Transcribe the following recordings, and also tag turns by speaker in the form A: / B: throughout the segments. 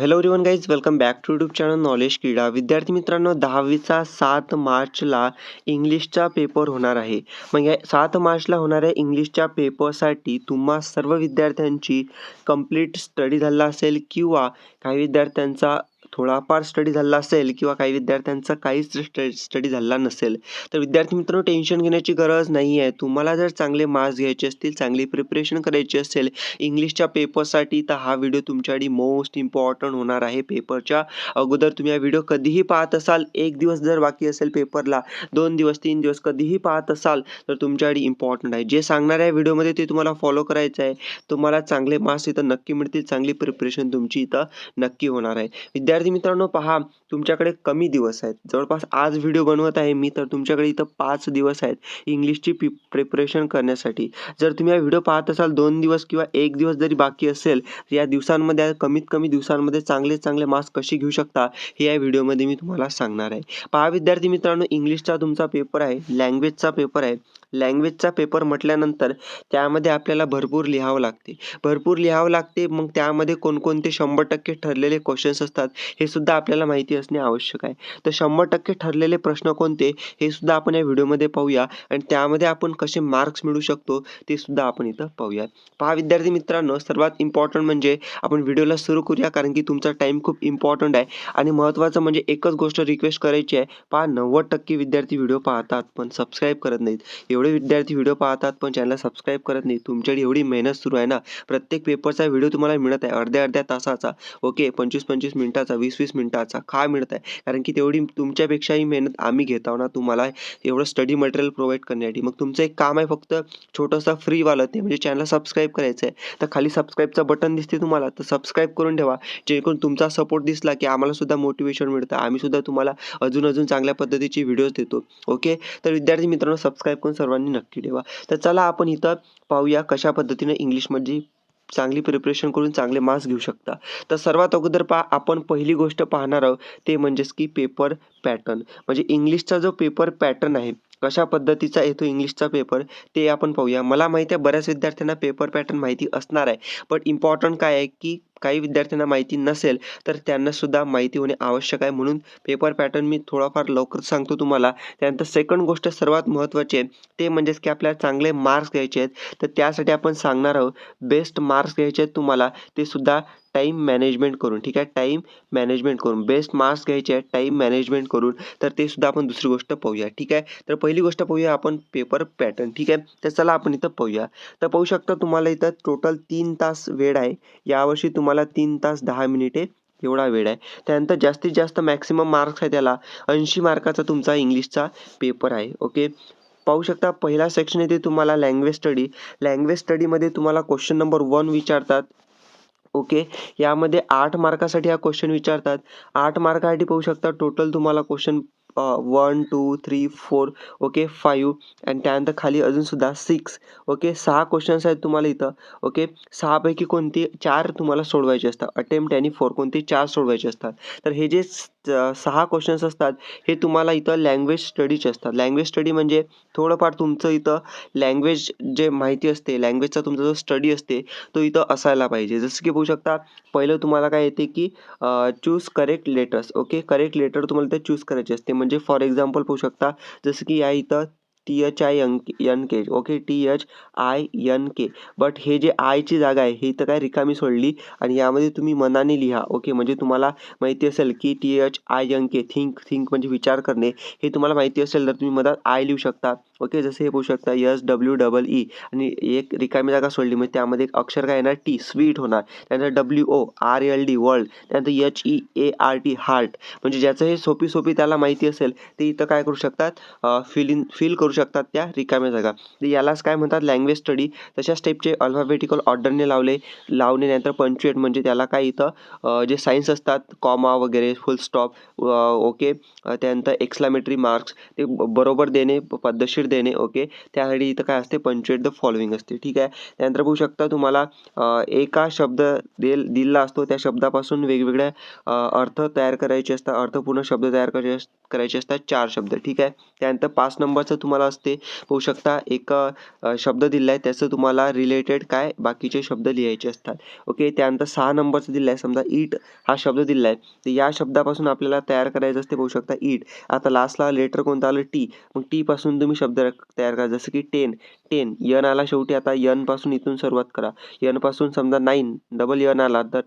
A: Hello everyone guys, welcome back to YouTube channel knowledge Krida. विद्यार्थी मित्रांनो, 10वीचा 7 मार्चला इंग्लिशचा पेपर होणार आहे. मग या 7 मार्चला होणाऱ्या इंग्लिशच्या पेपरसाठी तुम्हा सर्व विद्यार्थ्यांची कंप्लीट स्टडी झाला असेल किंवा काही विद्यार्थ्यांचा थोडाफार स्टडी झाला असेल किंवा काही विद्यार्थ्यांचा काहीच स्टडी झाला नसेल. तर विद्यार्थी मित्रांनो, टेन्शन घेण्याची गरज नाही आहे. तुम्हाला जर चांगले मार्क्स घ्यायचे असतील, चांगली प्रिपरेशन करायची असेल इंग्लिशच्या पेपरसाठी, तर हा व्हिडिओ तुमच्यासाठी मोस्ट इम्पॉर्टंट होणार आहे. पेपरच्या अगोदर तुम्ही हा व्हिडिओ कधीही पाहत असाल, 1 दिवस जर बाकी असेल पेपरला, 2 दिवस 3 दिवस कधीही पाहत असाल तर तुमच्यासाठी इम्पॉर्टंट आहे. जे सांगणार आहे व्हिडिओमध्ये ते तुम्हाला फॉलो करायचं आहे. तुम्हाला चांगले मार्क्स इथं नक्की मिळतील, चांगली प्रिपरेशन तुमची इथं नक्की होणार आहे. विद्यार्थी मित्रांनो, पहा, तुमच्याकडे कमी दिवस आहेत. जवळपास आज व्हिडिओ बनवत आहे मी, तर तुमच्याकडे इथं 5 दिवस आहेत इंग्लिशची प्रिपरेशन करण्यासाठी. जर तुम्ही हा व्हिडिओ पाहत असाल 2 दिवस किंवा 1 दिवस जरी बाकी असेल, या दिवसांमध्ये कमीत कमी दिवसांमध्ये चांगले मार्क्स कसे घेऊ शकता हे या व्हिडिओमध्ये मी तुम्हाला सांगणार आहे. पहा विद्यार्थी मित्रांनो, इंग्लिशचा तुमचा पेपर आहे, लँग्वेजचा पेपर आहे. लँग्वेजचा पेपर म्हटल्यानंतर त्यामध्ये आपल्याला भरपूर लिहावं लागते. मग त्यामध्ये कोणकोणते 100% ठरलेले क्वेश्चन्स असतात हे सुद्धा आपल्याला माहिती असणे आवश्यक आहे. तर 100% ठरलेले प्रश्न कोणते हे सुद्धा आपण या व्हिडिओमध्ये पाहूया आणि त्यामध्ये आपण कसे मार्क्स मिळवू शकतो ते सुद्धा आपण इथं पाहूया. पहा विद्यार्थी मित्रांनो, सर्वात इम्पॉर्टंट म्हणजे आपण व्हिडिओला सुरू करूया, कारण की तुमचा टाइम खूप इम्पॉर्टंट आहे. आणि महत्त्वाचं म्हणजे एकच गोष्ट रिक्वेस्ट करायची आहे. पहा, 90% विद्यार्थी व्हिडिओ पाहतात पण सबस्क्राईब करत नाहीत. एवढे विद्यार्थी व्हिडिओ पाहतात पण चॅनलला सबस्क्राईब करत नाहीत. तुमच्याकडे एवढी मेहनत सुरू आहे ना, प्रत्येक पेपरचा व्हिडिओ तुम्हाला मिळत आहे अर्ध्या तासाचा, ओके, 25-25 मिनिटाचा, 20-20 मिनिटाचा. का मिळत आहे? कारण की तेवढी तुमच्यापेक्षाही मेहनत आम्ही घेत आहोत ना तुम्हाला एवढं स्टडी मटेरियल प्रोव्हाइड करण्यासाठी. मग तुमचं एक काम आहे फक्त छोटंसं फ्रीवालं, ते म्हणजे चॅनलला सबस्क्राईब करायचं आहे. तर खाली सबस्क्राईबचं बटन दिसते तुम्हाला, तर सबस्क्राईब करून ठेवा, जेणेकरून तुमचा सपोर्ट दिसला की आम्हाला सुद्धा मोटिवेशन मिळतं. आम्ही सुद्धा तुम्हाला अजून चांगल्या पद्धतीचे व्हिडिओज देतो. ओके, तर विद्यार्थी मित्रांनो, सबस्क्राईब करून सर्वांनी नक्की ठेवा. तर चला आपण इथं पाहूया कशा पद्धतीने इंग्लिशमध्ये चांगली प्रिपरेशन करून चांगले मार्क्स घेऊ शकता. तर सर्वात अगोदर आपण पहिली गोष्ट पाहणार आहोत ते म्हणजेच की पेपर पॅटर्न. म्हणजे इंग्लिशचा जो पेपर पॅटर्न आहे, कशा पद्धतीचा येतो इंग्लिशचा पेपर ते आपण पाहूया. मला माहिती आहे बऱ्याच विद्यार्थ्यांना पेपर पॅटर्न माहिती असणार आहे, बट इम्पॉर्टंट काय आहे की काही विद्यार्थ्यांना माहिती नसेल तर त्यांना सुद्धा माहिती होणे आवश्यक आहे. म्हणून पेपर पॅटर्न मी थोडाफार लवकर सांगतो तुम्हाला. त्यानंतर सेकंड गोष्ट सर्वात महत्त्वाची आहे ते म्हणजेच की आपल्याला चांगले मार्क्स घ्यायचे आहेत. तर त्यासाठी आपण सांगणार आहोत बेस्ट मार्क्स घ्यायचे आहेत तुम्हाला, ते सुद्धा टाईम मॅनेजमेंट करून. ठीक आहे, टाईम मॅनेजमेंट करून बेस्ट मार्क्स घ्यायचे आहेत, टाईम मॅनेजमेंट करून. तर ते सुद्धा आपण दुसरी गोष्ट पाहूया. ठीक आहे, तर पहिली गोष्ट पाहूया आपण पेपर पॅटर्न. ठीक आहे, तर चला आपण इथं पाहूया. तर पाहू शकता तुम्हाला इथं टोटल 3 तास वेळ आहे. यावर्षी तुम्हाला 3 तास 10 मिनिटे एवढा वेळ आहे. त्यानंतर जास्तीत जास्त मॅक्सिमम मार्क्स आहे त्याला 80 मार्काचा तुमचा इंग्लिशचा पेपर आहे. ओके, पाहू शकता पहिला सेक्शन येते तुम्हाला लँग्वेज स्टडी. लँग्वेज स्टडीमध्ये तुम्हाला क्वेश्चन नंबर 1 विचारतात. ओके, यामध्ये 8 मार्कासाठी हा क्वेश्चन विचारतात. 8 मार्कासाठी पाहू शकता टोटल तुम्हाला क्वेश्चन 1 2 3 4 ओके 5 आणि त्यानंतर खाली अजून सुद्धा 6. ओके, 6 क्वेश्चन्स आहेत तुम्हाला इथं. ओके, 6 पैकी कोणती 4 तुम्हाला सोडवायचे असतात. अटेम्प्ट आणि 4 कोणते 4 सोडवायचे असतात. तर हे जे 6 क्वेश्चन्स असतात हे तुम्हाला इथं लँग्वेज स्टडीचे असतात. लँग्वेज स्टडी म्हणजे थोडंफार तुमचं इथं लँग्वेज जे माहिती असते, लँग्वेजचा तुमचा जो स्टडी असते तो इथं असायला पाहिजे. जसं की पाहू शकता पहिलं तुम्हाला काय येते की choose correct letters. Okay, correct letter तुम्हाला ते चूज करायचे असते. म्हणजे फॉर एक्झाम्पल पाहू शकता जसं की या इथं THINK. ओके, THINK, बट हे जे आयची जागा आहे हे इथं काय रिकामी सोडली आणि यामध्ये तुम्ही मनाने लिहा. ओके, म्हणजे तुम्हाला माहिती असेल की THINK थिंक म्हणजे विचार करणे, हे तुम्हाला माहिती असेल तर तुम्ही मधात आय लिहू शकता. ओके, जसं हे पाहू शकता SWEE आणि एक रिकामी जागा सोडली म्हणजे त्यामध्ये एक अक्षर काय येणार टी, स्वीट होणार. त्यानंतर WORLD वर्ल्ड, त्यानंतर HEART हार्ट. म्हणजे ज्याचं हे सोपी त्याला माहिती असेल ते इथं काय करू शकतात, फिल करू शकतात त्या रिकाम्या जागा. तर यालाच काय म्हणतात लँग्वेज स्टडी. तशाच टाईपचे अल्फाबेटिकल ऑर्डरने लावणे नंतर पंच्युएट म्हणजे त्याला काय इथं जे सायन्स असतात कॉमा वगैरे फुल स्टॉप. ओके, त्यानंतर एक्सक्लामेटरी मार्क्स ते बरोबर देणे, पद्धतशीर देणे. ओके, त्यासाठी इथं काय असते पंच्युएट द फॉलोइंग असते. ठीक आहे, त्यानंतर बघू शकता तुम्हाला एका शब्द दिलेला असतो, त्या शब्दापासून वेगवेगळ्या अर्थ तयार करायचे असतात, अर्थपूर्ण शब्द तयार करायचे असतात 4 शब्द. ठीक आहे, त्यानंतर 5 नंबरचं तुम्हाला तुम्हाला असते पाहू शकता एक शब्द दिला आहे त्याचं तुम्हाला रिलेटेड काय बाकीचे शब्द लिहायचे असतात. ओके, त्यानंतर 6 नंबरचं दिलं आहे समजा ईट हा शब्द दिला आहे, तर या शब्दापासून आपल्याला तयार करायचं असते पाहू शकता ईट. आता लास्टला लेटर कोणतं आलं टी, मग टी पासून तुम्ही शब्द तयार करा जसं की 10 यन आला शेवटी, आता यन पासून इथून सुरुवात करा. यन पासून समजा 9 डबल यन आला तर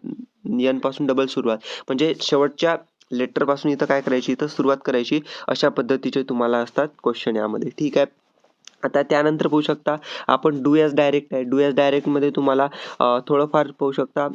A: यन पासून डबल सुरुवात, म्हणजे शेवटच्या लेटर पासून इथं काय करायची, इथं सुरुवात करायची. अशा पद्धतीचे तुम्हाला असतात क्वेश्चन यामध्ये. ठीक आहे. आता त्यानंतर पाहू शकता आपण डू एज डायरेक्ट आहे. डू एज डायरेक्टमध्ये तुम्हाला थोडंफार पाहू शकता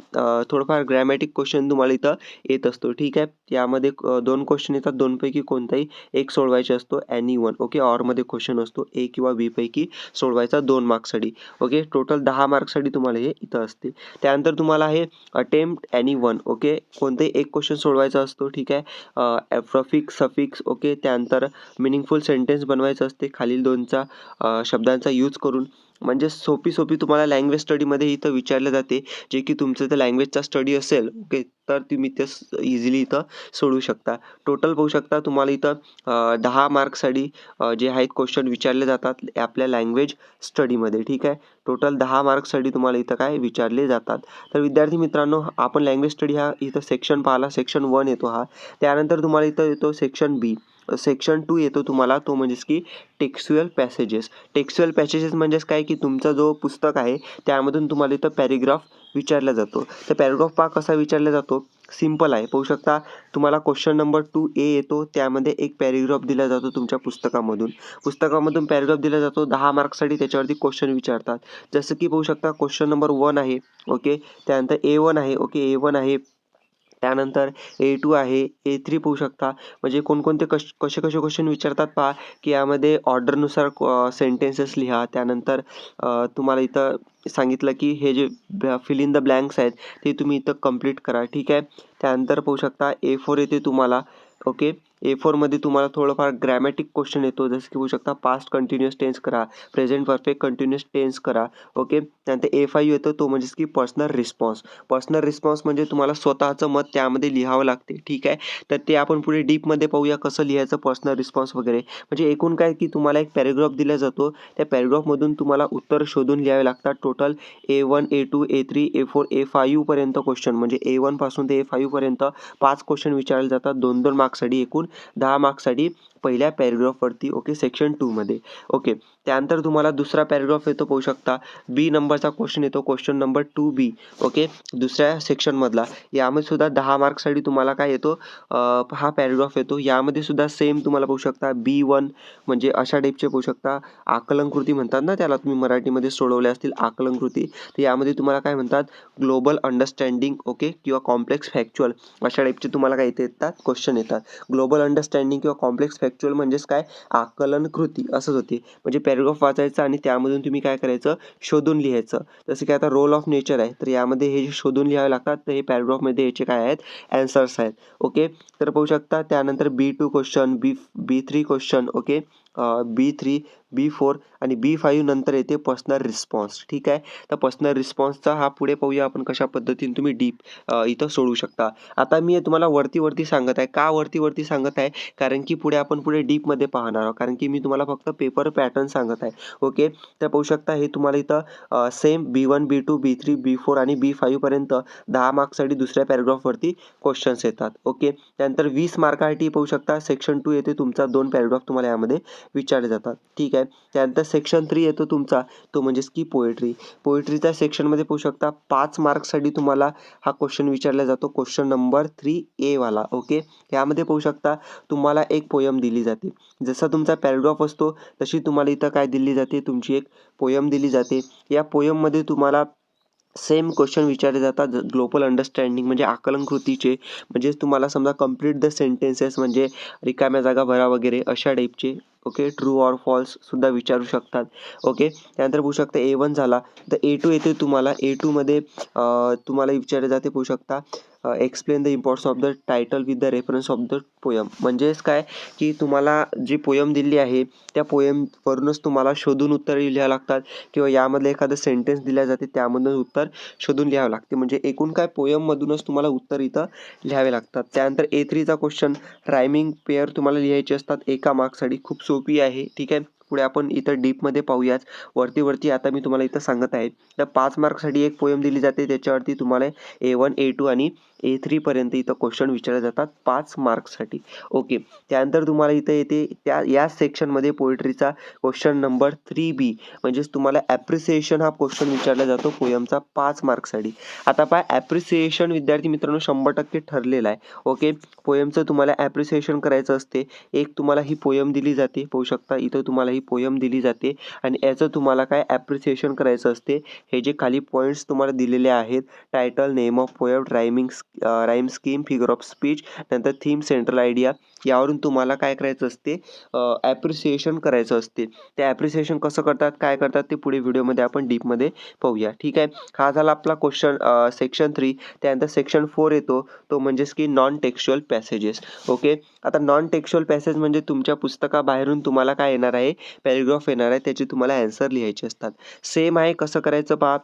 A: थोडंफार ग्रॅमॅटिक क्वेश्चन तुम्हाला इथं येत असतो. ठीक आहे. यामध्ये 2 क्वेश्चन येतात, दोनपैकी कोणताही एक सोडवायचा असतो. Any one. ओके, ऑरमध्ये क्वेश्चन असतो ए किंवा बी पैकी सोडवायचा 2 मार्क्ससाठी. ओके, टोटल 10 मार्क्ससाठी तुम्हाला हे इथं असते. त्यानंतर तुम्हाला हे अटेम्प्ट एनी वन. ओके, कोणताही एक क्वेश्चन सोडवायचा असतो. ठीक आहे. Prefix suffix. ओके, त्यानंतर मिनिंगफुल सेंटेन्स बनवायचं असते खालील दोनचा शब्दांचा यूज करून. म्हणजे सोपी तुम्हाला लँग्वेज स्टडीमध्ये इथं विचारले जाते, जे की तुमचं जर लँग्वेजचा स्टडी असेल ओके, तर तुम्ही ते इझिली इथं सोडवू शकता. टोटल पाहू शकता तुम्हाला इथं 10 मार्क्ससाठी जे आहेत क्वेश्चन विचारले जातात आपल्या लँग्वेज स्टडीमध्ये. ठीक आहे. टोटल 10 मार्क्ससाठी तुम्हाला इथं काय विचारले जातात. तर विद्यार्थी मित्रांनो, आपण लँग्वेज स्टडी हा इथं सेक्शन पाहिला, सेक्शन 1 येतो हा. त्यानंतर तुम्हाला इथं येतो सेक्शन बी. सेक्शन 2 येतो तुम्हाला, तो म्हणजेच की टेक्स्च्युअल पॅसेजेस. टेक्स्च्युअल पॅसेजेस म्हणजेच काय की तुमचा जो पुस्तक आहे त्यामधून तुम्हाला इथं पॅरेग्राफ विचारला जातो. तर पॅरेग्राफ पहा कसा विचारला जातो, सिंपल आहे. पाहू शकता तुम्हाला क्वेश्चन नंबर 2A येतो, त्यामध्ये एक पॅरेग्राफ दिला जातो तुमच्या पुस्तकामधून पॅरेग्राफ दिला जातो. 10 मार्क्ससाठी त्याच्यावरती क्वेश्चन विचारतात. जसं की पाहू शकता क्वेश्चन नंबर 1 आहे. ओके, त्यानंतर A1 आहे. ओके, A1 आहे. त्यानंतर A2 आहे. A3 पाहू शकता. म्हणजे कोणकोणते कसे क्वेश्चन विचारतात पहा, की यामध्ये ऑर्डरनुसार सेंटेन्सेस लिहा. त्यानंतर तुम्हाला इथं सांगितलं की हे जे फिल इन द ब्लँक्स आहेत ते तुम्ही इथं कंप्लीट करा. ठीक आहे. त्यानंतर पाहू शकता A4 येते तुम्हाला. ओके, A4मध्ये तुम्हाला थोडंफार ग्रॅमॅटिक क्वेश्चन येतो, जसं की पाहू शकता पास्ट कंटिन्युअस टेन्स करा, प्रेझेंट परफेक्ट कंटिन्युअस टेन्स करा. ओके, त्यानंतर A5 येतो, तो म्हणजेच की पर्सनल रिस्पॉन्स. पर्सनल रिस्पॉन्स म्हणजे तुम्हाला स्वतःचं मत त्यामध्ये लिहावं लागते. ठीक आहे. तर ते आपण पुढे डीपमध्ये पाहूया कसं लिहायचं पर्सनल रिस्पॉन्स वगैरे. म्हणजे एकूण काय की तुम्हाला एक पॅरेग्राफ दिला जातो, त्या पॅरेग्राफमधून तुम्हाला उत्तर शोधून लिहावे लागतात. Total A1 A2 A3 A4 A5 पर्यंत क्वेश्चन, म्हणजे A1 पासून ते A5 पर्यंत 5 क्वेश्चन विचारले जातात 2-2 मार्क्ससाठी, एकूण 10 मार्क्ससाठी पहिल्या पॅरेग्राफवरती. ओके, सेक्शन 2 मध्ये. ओके, त्यानंतर तुम्हाला दुसरा पॅरेग्राफ येतो पाहू शकता. बी नंबरचा क्वेश्चन येतो, क्वेश्चन नंबर 2B. ओके, दुसऱ्या सेक्शनमधला. यामध्ये सुद्धा 10 मार्क्ससाठी तुम्हाला काय येतो, हा पॅरेग्राफ येतो. यामध्ये सुद्धा सेम तुम्हाला पाहू शकता B1, म्हणजे अशा टाईपचे पाहू शकता. आकलनकृती म्हणतात ना त्याला, तुम्ही मराठीमध्ये सोडवले असतील आकलनकृती. तर यामध्ये तुम्हाला काय म्हणतात, ग्लोबल अंडरस्टँडिंग. ओके, किंवा कॉम्प्लेक्स फॅक्च्युअल अशा टाईपचे तुम्हाला काय येतात क्वेश्चन येतात. ग्लोबल अंडरस्टँडिंग किंवा कॉम्प्लेक्स फॅक्च्युअल म्हणजेच काय, आकलन कृती असंच होते. म्हणजे पॅरेग्राफ वाचायचा आणि त्यामधून तुम्ही काय करायचं, शोधून लिहायचं. जसं की आता रोल ऑफ नेचर आहे, तर यामध्ये हे जे शोधून लिहावे लागतात, तर हे पॅरेग्राफमध्ये याचे काय आहेत, ॲन्सर्स आहेत. ओके, तर पाहू शकता. त्यानंतर B2 question, B3 question. Okay, B3 B4 आणि B5 नंतर येते पर्सनल रिस्पॉन्स. ठीक आहे. तर पर्सनल रिस्पॉन्सचा हा पुढे पाहूया आपण कशा पद्धतीने तुम्ही डीप इथं सोडवू शकता. आता मी तुम्हाला वरती सांगत आहे. का वरती सांगत आहे, कारण की आपण पुढे डीपमध्ये पाहणार आहोत, कारण की मी तुम्हाला फक्त पेपर पॅटर्न सांगत आहे. ओके, तर पाहू शकता हे तुम्हाला इथं same B1 B2 B3 B4 आणि B5 पर्यंत 10 मार्क्ससाठी दुसऱ्या पॅरेग्राफवरती क्वेश्चन्स येतात. ओके, त्यानंतर 20 मार्कासाठी पाहू शकता सेक्शन 2 येते तुमचा, 2 पॅरेग्राफ तुम्हाला यामध्ये विचारले जातात. ठीक आहे. त्यानंतर सेक्शन 3 येतो तुमचा, तो म्हणजेच की पोएट्री. पोएट्रीच्या सेक्शनमध्ये पाहू शकता 5 मार्क्ससाठी तुम्हाला हा क्वेश्चन विचारला जातो, क्वेश्चन नंबर 3A वाला. ओके, यामध्ये पाहू शकता तुम्हाला एक पोयम दिली जाते. जसा तुमचा पॅरेग्राफ असतो तशी तुम्हाला इथं काय दिली जाते, तुमची एक पोयम दिली जाते. या पोयममध्ये तुम्हाला सेम क्वेश्चन विचारले जातात. ग्लोबल अंडरस्टँडिंग म्हणजे आकलन कृतीचे, म्हणजे तुम्हाला समजा कंप्लीट द सेंटेन्सेस, म्हणजे रिकाम्या जागा भरा वगैरे अशा टाईपचे. ओके, ट्रू ऑर फॉल्स सुद्धा विचारू शकतात. ओके, त्यानंतर पाहू शकता A1 झाला, तर A2 येते तुम्हाला. A2मध्ये तुम्हाला विचारले जाते पाहू शकता explain the importance of the title with the reference of the poem. म्हणजेच काय की तुम्हाला जी पोयम दिली आहे त्या पोयमवरूनच तुम्हाला शोधून उत्तरे लिहावं लागतात, किंवा यामधलं एखादं सेंटेन्स दिल्या जाते त्यामधून उत्तर शोधून लिहावं लागते. म्हणजे एकूण काय पोयममधूनच तुम्हाला उत्तर इथं लिहावे लागतात. त्यानंतर A3चा क्वेश्चन रायमिंग पेअर तुम्हाला लिहायचे असतात एका मार्क्ससाठी. खूप सोपी आहे. ठीक आहे. पुढे आपण इथं डीपमध्ये पाहूयाच. वरती आता मी तुम्हाला इथं सांगत आहे. तर 5 मार्कसाठी एक पोयम दिली जाते, त्याच्यावरती तुम्हाला A1 A2 आणि A3 पर्यंत इथं क्वेश्चन विचारले जातात 5 मार्क्ससाठी. ओके. त्यानंतर तुम्हाला इथं येते या सेक्शनमध्ये पोएट्रीचा क्वेश्चन नंबर 3B म्हणजेच तुम्हाला ॲप्रिसिएशन हा क्वेश्चन विचारला जातो पोयमचा 5 मार्क्ससाठी. आता पहा ॲप्रिसिएशन विद्यार्थी मित्रांनो 100% ठरलेला आहे. ओके. पोयमचं तुम्हाला ॲप्रिसिएशन करायचं असते. एक तुम्हाला ही पोयम दिली जाते, पाहू शकता इथं तुम्हाला ही पोयम दिली जाते आणि याचं तुम्हाला काय ॲप्रिसिएशन करायचं असते. हे जे खाली पॉईंट्स तुम्हाला दिलेले आहेत, title, name of poem, rhyme scheme, figure of speech, नंतर थीम, सेंट्रल आयडिया, यावरून तुम्हाला काय करायचं असते, ॲप्रिसिएशन करायचं असते. ते ॲप्रिसिएशन कसं करतात, काय करतात ते पुढे व्हिडिओमध्ये आपण डीपमध्ये पाहूया. ठीक आहे. हा झाला आपला क्वेश्चन सेक्शन 3. त्यानंतर सेक्शन 4 येतो, तो म्हणजेच की नॉन टेक्स्च्युअल पॅसेजेस. ओके. आता नॉन टेक्स्च्युअल पॅसेज म्हणजे तुमच्या पुस्तकाबाहेरून तुम्हाला काय येणार आहे, पॅरेग्राफ येणार आहे, त्याची तुम्हाला ॲन्सर लिहायचे असतात. सेम आहे, कसं करायचं पहा.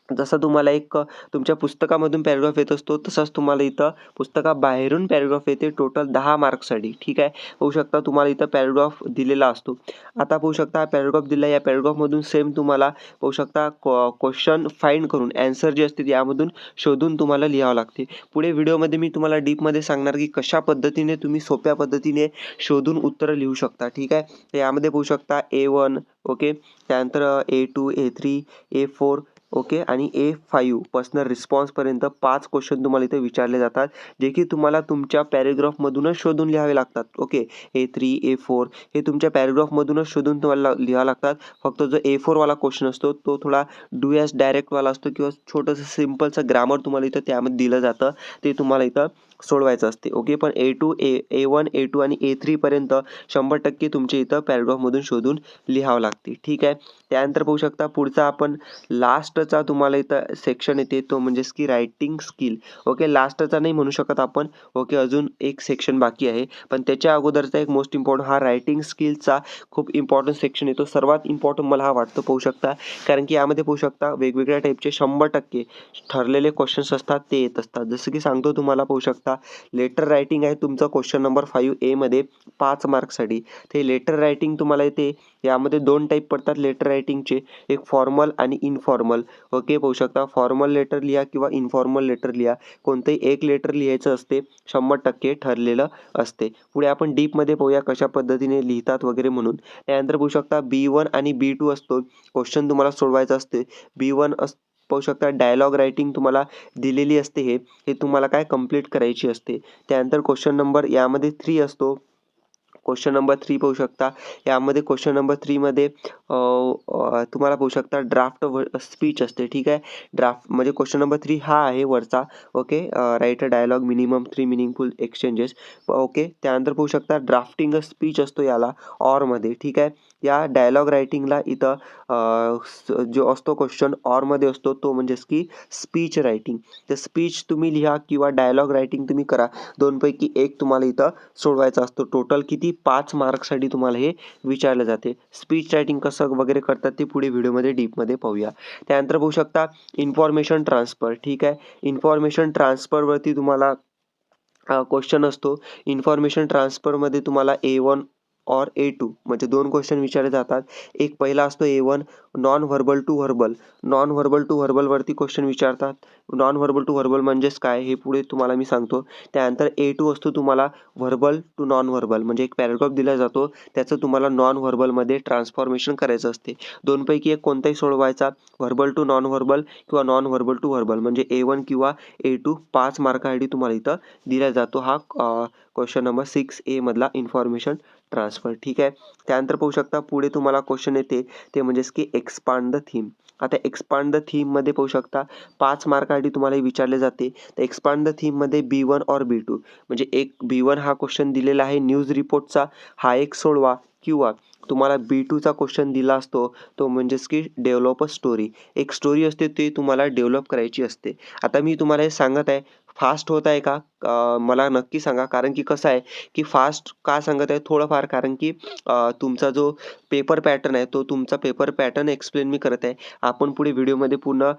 A: जसं तुम्हाला एक तुमच्या पुस्तकामधून पॅरेग्राफ येत असतो, तसंच तुम्हाला इथं पुस्तकाबाहेरून पॅरेग्राफ येते टोटल 10 मार्क्ससाठी. ठीक आहे. पाहू शकता तुम्हाला इथं पॅरेग्राफ दिलेला असतो. आता पाहू शकता पॅरेग्राफ दिला, या पॅरेग्राफमधून सेम तुम्हाला पाहू शकता क्वेश्चन फाइंड करून ॲन्सर जे असते यामधून शोधून तुम्हाला लिहावं लागते. पुढे व्हिडिओमध्ये मी तुम्हाला डीपमध्ये सांगणार की कशा पद्धतीने तुम्ही सोप्या पद्धतीने शोधून उत्तरं लिहू शकता. ठीक आहे. तर यामध्ये पाहू शकता A1, ओके, त्यानंतर A2, A3, A4, ओके, आणि A5 पर्सनल रिस्पॉन्सपर्यंत 5 क्वेश्चन तुम्हाला इथे विचारले जातात, जे की तुम्हाला तुमच्या पॅरेग्राफमधूनच शोधून लिहावे लागतात. ओके. A3, A4 हे तुमच्या पॅरेग्राफमधूनच शोधून तुम्हाला लिहावं लागतात. फक्त जो A4 वाला क्वेश्चन असतो तो थोडा डू ॲज डायरेक्टवाला असतो किंवा छोटंसं सिम्पलचं ग्रामर तुम्हाला इथं त्यामध्ये दिलं जातं, ते तुम्हाला इथं सोडवायचं असते. ओके. पण A1, A2 आणि A3 पर्यंत 100% तुमच्या इथं पॅरेग्राफमधून शोधून लिहावं लागते. ठीक आहे. त्यानंतर पाहू शकता पुढचा आपण लास्टचा तुम्हाला इथं सेक्शन येते, तो म्हणजेच की रायटिंग स्किल. ओके. लास्टचा नाही म्हणू शकत आपण. ओके. अजून एक सेक्शन बाकी आहे, पण त्याच्या अगोदरचा एक मोस्ट इम्पॉर्टंट हा रायटिंग स्किलचा खूप इम्पॉर्टंट सेक्शन येतो. सर्वात इम्पॉर्टंट मला हा वाटतो, पाहू शकता, कारण की यामध्ये पाहू शकता वेगवेगळ्या टाईपचे 100% ठरलेले क्वेश्चन्स असतात, ते येत असतात. जसं की सांगतो तुम्हाला, पाहू शकता लेटर रायटिंग आहे तुमचं क्वेश्चन नंबर 5A मध्ये 5 मार्क्ससाठी. ते लेटर रायटिंग तुम्हाला येते. यामध्ये 2 टाईप पडतात लेटर रायटिंगचे, एक फॉर्मल आणि इनफॉर्मल. ओके. पाहू शकता फॉर्मल लेटर लिहा किंवा इनफॉर्मल लेटर लिहा, कोणतंही एक लेटर लिहायचं असते, 100% ठरलेलं असते. पुढे आपण डीपमध्ये पाहूया कशा पद्धतीने लिहितात वगैरे म्हणून. त्यानंतर पाहू शकता B1 आणि B2 असतो, क्वेश्चन तुम्हाला सोडवायचा असते. B1 पाहू शकता डायलॉग रायटिंग तुम्हाला दिलेली असते, हे तुम्हाला काय कंप्लीट करायची असते. त्यानंतर क्वेश्चन नंबर यामध्ये 3 असतो. क्वेश्चन नंबर 3 पाहू शकता. यामध्ये क्वेश्चन नंबर 3 मध्ये तुम्हाला पाहू शकता ड्राफ्ट स्पीच असते. ठीक आहे. ड्राफ्ट म्हणजे क्वेश्चन नंबर 3 हा आहे वरचा. Okay. Write a dialogue, minimum 3 meaningful exchanges. Okay. त्यानंतर पाहू शकता ड्राफ्टिंग अ स्पीच असतो याला ऑरमध्ये. ठीक आहे. या डायलॉग रायटिंगला इथं जो असतो क्वेश्चन ऑरमध्ये असतो, तो म्हणजेच की स्पीच रायटिंग. तर स्पीच तुम्ही लिहा किंवा डायलॉग रायटिंग तुम्ही करा, दोनपैकी एक तुम्हाला इथं सोडवायचा असतो. टोटल किती 5 मार्क्ससाठी तुम्हाला हे विचारले जाते. स्पीच रायटिंग कसं वगैरे करतात ते पुढे व्हिडिओमध्ये डीपमध्ये पाहूया. त्यानंतर पाहू शकता इन्फॉर्मेशन ट्रान्सफर. ठीक आहे. इन्फॉर्मेशन ट्रान्सफरवरती तुम्हाला क्वेश्चन असतो. इन्फॉर्मेशन ट्रान्सफरमध्ये तुम्हाला A1 और A2 म्हणजे 2 क्वेश्चन विचारले जातात. एक पहिला असतो A1 non verbal to verbal. Non verbal to व्हर्बलवरती क्वेश्चन विचारतात. नॉन व्हर्बल टू व्हर्बल म्हणजेच काय हे पुढे तुम्हाला मी सांगतो. त्यानंतर A2 असतो तुम्हाला व्हर्बल टू नॉन व्हर्बल, म्हणजे एक पॅराग्राफ दिला जातो, त्याचं तुम्हाला नॉन व्हर्बलमध्ये ट्रान्सफॉर्मेशन करायचं असते. दोनपैकी एक कोणताही सोडवायचा, व्हर्बल टू नॉन व्हर्बल किंवा नॉन व्हर्बल टू व्हर्बल, म्हणजे A1 किंवा A2 5 मार्कासाठी तुम्हाला इथं दिला जातो हा क्वेश्चन नंबर 6A मधला इन्फॉर्मेशन ट्रान्सफर. ठीक आहे. त्यानंतर पाहू शकता पुढे तुम्हाला क्वेश्चन येते, ते म्हणजेच की एक्सपांड द थीम. आता एक्सपांड द थीममध्ये पाहू शकता 5 मार्कासाठी तुम्हाला विचारले जाते. तर एक्सपांड द थीममध्ये B1 और B2 म्हणजे एक B1 हा क्वेश्चन दिलेला आहे न्यूज रिपोर्टचा, हा एक सोडवा, किंवा तुम्हाला B2चा क्वेश्चन दिला असतो, तो म्हणजेच की डेव्हलप अ स्टोरी. एक स्टोरी असते, ती तुम्हाला डेव्हलप करायची असते. आता मी तुम्हाला हे सांगत आहे, फास्ट होत आहे का? मला नक्की सांगा, कारण की कसं आहे की फास्ट का सांगत आहे थोडंफार, कारण की तुमचा जो पेपर पॅटर्न आहे, तो तुमचा पेपर पॅटर्न एक्सप्लेन मी करत आहे. आपण पुढे व्हिडिओमध्ये पूर्ण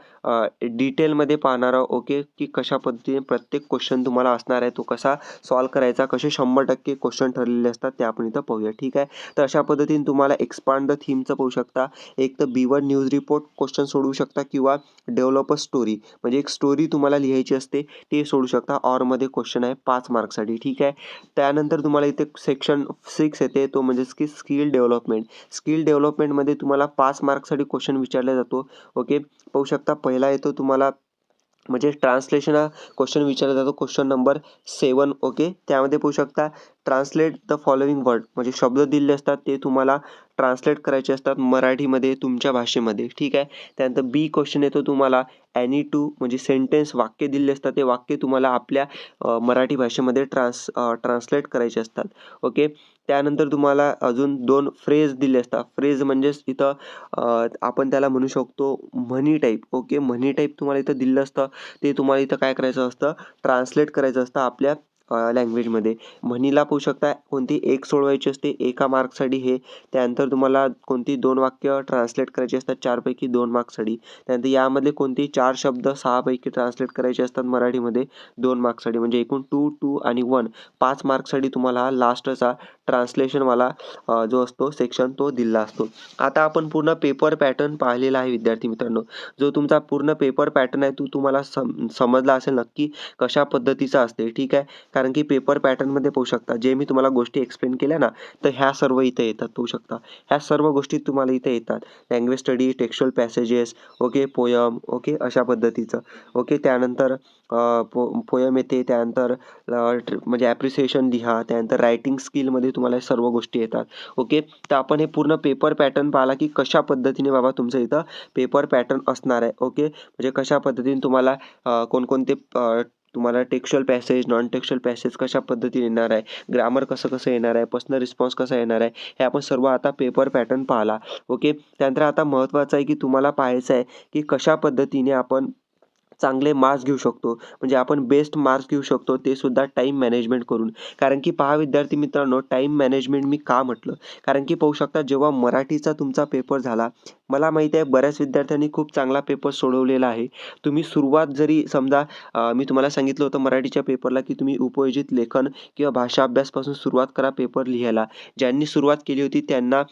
A: डिटेलमध्ये पाहणार आहोत. ओके. की कशा पद्धतीने प्रत्येक क्वेश्चन तुम्हाला असणार आहे, तो कसा सॉल्व करायचा, कसे 100% क्वेश्चन ठरलेले असतात ते आपण इथं पाहूया. ठीक आहे. तर अशा पद्धतीने पद्धतीने तुम्हाला एक्सपांड द थीमचं पाहू शकता. एक तर B1 न्यूज रिपोर्ट क्वेश्चन सोडवू शकता किंवा डेव्हलप अ स्टोरी म्हणजे एक स्टोरी तुम्हाला लिहायची असते ते सोडू शकता. ऑरमध्ये क्वेश्चन आहे 5 मार्क्ससाठी. ठीक आहे. त्यानंतर तुम्हाला इथे सेक्शन 6 येते तो म्हणजेच की स्किल डेव्हलपमेंट. स्किल डेव्हलपमेंटमध्ये तुम्हाला 5 मार्क्ससाठी क्वेश्चन विचारला जातो. ओके. पाहू शकता पहिला येतो तुम्हाला म्हणजे ट्रान्सलेशन हा क्वेश्चन विचारला जातो क्वेश्चन नंबर 7. ओके. त्यामध्ये पाहू शकता ट्रान्सलेट द फॉलोइंग वर्ड म्हणजे शब्द दिलेले असतात ते तुम्हाला ट्रान्सलेट करायचे असतात मराठीमध्ये तुमच्या भाषेमध्ये. ठीक आहे. त्यानंतर बी क्वेश्चन येतो तुम्हाला ॲनी टू म्हणजे सेंटेन्स वाक्य दिलेले असतात ते वाक्य तुम्हाला आपल्या मराठी भाषेमध्ये ट्रान्सलेट करायचे असतात. ओके. त्यानंतर तुम्हाला अजून 2 फ्रेज दिले असतात. फ्रेज म्हणजेच इथं आपण त्याला म्हणू शकतो म्हणी टाईप. ओके. म्हणी टाईप तुम्हाला इथं दिलेलं असतं ते तुम्हाला इथं काय करायचं असतं ट्रान्सलेट करायचं असतं आपल्या लँग्वेजमध्ये. म्हणीला पाहू शकता कोणती एक सोडवायची असते एका मार्कसाठी हे. त्यानंतर तुम्हाला कोणती 2 वाक्य ट्रान्सलेट करायची असतात 4 पैकी 2 मार्क्ससाठी. त्यानंतर यामधले कोणतेही 4 शब्द 6 पैकी ट्रान्सलेट करायचे असतात मराठीमध्ये 2 मार्क्ससाठी. म्हणजे एकूण 2, 2 आणि 1 5 मार्क्ससाठी तुम्हाला लास्टचा ट्रान्सलेशनवाला जो असतो सेक्शन तो दिलेला असतो. आता आपण पूर्ण पेपर पॅटर्न पाहिलेला आहे विद्यार्थी मित्रांनो. जो तुमचा पूर्ण पेपर पॅटर्न आहे तो तुम्हाला समजला असेल नक्की कशा पद्धतीचा असते. ठीक आहे. कारण की पेपर पॅटर्नमध्ये पाहू शकता जे मी तुम्हाला गोष्टी एक्सप्लेन केल्या ना तर ह्या सर्व इथे येतात पाहू शकता. ह्या सर्व गोष्टी तुम्हाला इथे येतात. Language study, textual passages, okay, poem, okay अशा पद्धतीचं. ओके. त्यानंतर पोयम येते. त्यानंतर म्हणजे ॲप्रिसिएशन लिहा. त्यानंतर रायटिंग स्किलमध्ये तुम्हाला सर्व गोष्टी येतात. ओके. तर आपण हे पूर्ण पेपर पॅटर्न पाहिला की कशा पद्धतीने बाबा तुमचं इथं पेपर पॅटर्न असणार आहे. ओके. म्हणजे कशा पद्धतीने तुम्हाला कोणकोणते तुम्हाला textual passage, non textual passage कशा पद्धतीने येणार आहे, ग्रामर कसं येणार आहे, पर्सनल रिस्पॉन्स कसा येणार आहे, हे आपण सर्व आता पेपर पॅटर्न पाहिला. ओके. त्यानंतर आता महत्त्वाचं आहे की तुम्हाला पाहायचं आहे की कशा पद्धतीने आपण चांगले मार्क्स घेऊ शकतो. म्हणजे आपण बेस्ट मार्क्स घेऊ शकतो ते सुद्धा टाईम मॅनेजमेंट करून. कारण की पहा विद्यार्थी मित्रांनो टाईम मॅनेजमेंट मी का म्हटलं? कारण की पाहू शकता जेव्हा मराठीचा तुमचा पेपर झाला, मला माहिती आहे बऱ्याच विद्यार्थ्यांनी खूप चांगला पेपर सोडवलेला आहे. तुम्ही सुरुवात जरी समजा मी तुम्हाला सांगितलं होतं मराठीच्या पेपरला की तुम्ही उपयोजित लेखन किंवा भाषा अभ्यासपासून सुरुवात करा पेपर लिहायला. ज्यांनी सुरुवात केली होती त्यांना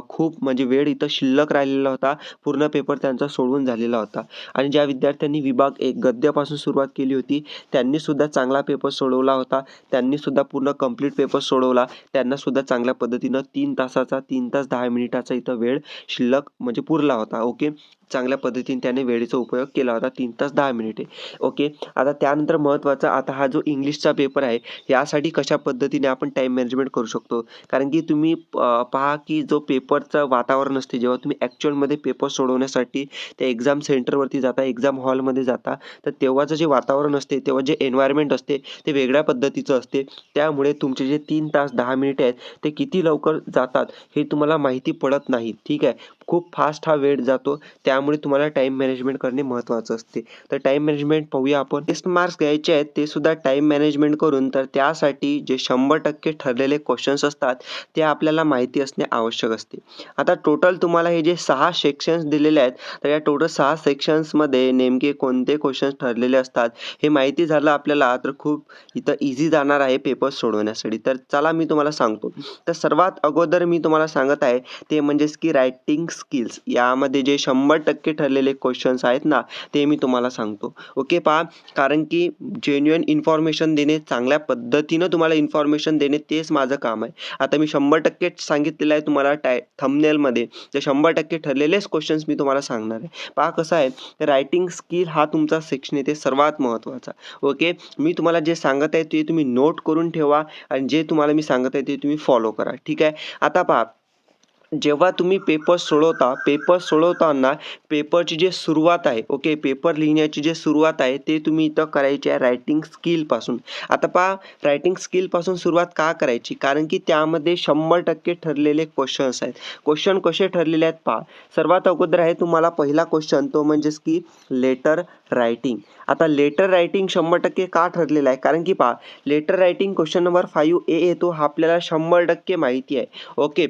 A: खूप म्हणजे वेळ इथं शिल्लक राहिलेला होता. पूर्ण पेपर त्यांचा सोडवून झालेला होता. आणि ज्या विद्यार्थ्यांनी विभाग एक गद्यापासून सुरुवात केली होती त्यांनी सुद्धा चांगला पेपर सोडवला होता. त्यांनी सुद्धा पूर्ण कंप्लीट पेपर सोडवला. त्यांना सुद्धा चांगल्या पद्धतीनं 3 तासाचा 3 तास 10 मिनिटाचा इथं वेळ शिल्लक म्हणजे पुरला होता. ओके. चांगल्या पद्धतीने त्याने वेळेचा उपयोग केला होता 3 तास 10 मिनिटे. ओके. आता त्यानंतर महत्त्वाचा आता हा जो इंग्लिशचा पेपर आहे यासाठी कशा पद्धतीने आपण टाईम मॅनेजमेंट करू शकतो. कारण की तुम्ही पहा की जो पेपरचं वातावरण असते जेव्हा तुम्ही ॲक्च्युअलमध्ये पेपर सोडवण्यासाठी त्या एक्झाम सेंटरवरती जाता, एक्झाम हॉलमध्ये जाता तर तेव्हाचं जे वातावरण असते, तेव्हा जे एन्व्हायर्नमेंट असते ते वेगळ्या पद्धतीचं असते. त्यामुळे तुमचे जे 3 तास 10 मिनिटे आहेत ते किती लवकर जातात हे तुम्हाला माहिती पडत नाही. ठीक आहे. खूप फास्ट हा वेळ जातो. त्यामुळे तुम्हाला टाईम मॅनेजमेंट करणे महत्त्वाचं असते. तर टाईम मॅनेजमेंट पाहूया आपण. बेस्ट मार्क्स घ्यायचे आहेत ते सुद्धा टाईम मॅनेजमेंट करून तर त्यासाठी जे 100% ठरलेले क्वेश्चन्स असतात ते आपल्याला माहिती असणे आवश्यक असते. आता टोटल तुम्हाला हे जे 6 सेक्शन्स दिलेले आहेत तर या टोटल 6 सेक्शन्समध्ये नेमके कोणते क्वेश्चन्स ठरलेले असतात हे माहिती झालं आपल्याला तर खूप इथं इझी जाणार आहे पेपर सोडवण्यासाठी. तर चला मी तुम्हाला सांगतो. तर सर्वात अगोदर मी तुम्हाला सांगत आहे ते म्हणजेच की रायटिंग स्किल्स यामध्ये जे 100% ठरलेले क्वेश्चन्स आहेत ना ते मी तुम्हाला सांगतो. ओके. पहा कारण की जेन्युइन इन्फॉर्मेशन देणे, चांगल्या पद्धतीनं तुम्हाला इन्फॉर्मेशन देणे तेच माझं काम आहे. आता मी 100% सांगितलेलं आहे तुम्हाला थंबनेलमध्ये ते 100% ठरलेलेच क्वेश्चन्स मी तुम्हाला सांगणार आहे. पहा कसं आहे रायटिंग स्किल हा तुमचा सेक्शन आहे ते सर्वात महत्त्वाचा. ओके. मी तुम्हाला जे सांगत आहे ते तुम्ही नोट करून ठेवा आणि जे तुम्हाला मी सांगत आहे ते तुम्ही फॉलो करा. ठीक आहे. आता पहा जेव्हा तुम्ही पेपर सोडवताना पेपरची जी सुरुवात आहे ओके पेपर लिहिण्याची जी सुरुवात आहे ते तुम्ही इथं करायची आहे रायटिंग स्किलपासून. आता पहा रायटिंग स्किलपासून सुरुवात का करायची कारण की त्यामध्ये 100% ठरलेले क्वेश्चन्स आहेत. क्वेश्चन कसे ठरलेले आहेत पहा. सर्वात अगोदर आहे तुम्हाला पहिला क्वेश्चन तो म्हणजेच की लेटर रायटिंग. आता लेटर रायटिंग 100% का ठरलेलं आहे कारण की पहा letter writing question number 5A येतो हा आपल्याला 100% माहिती आहे. ओके.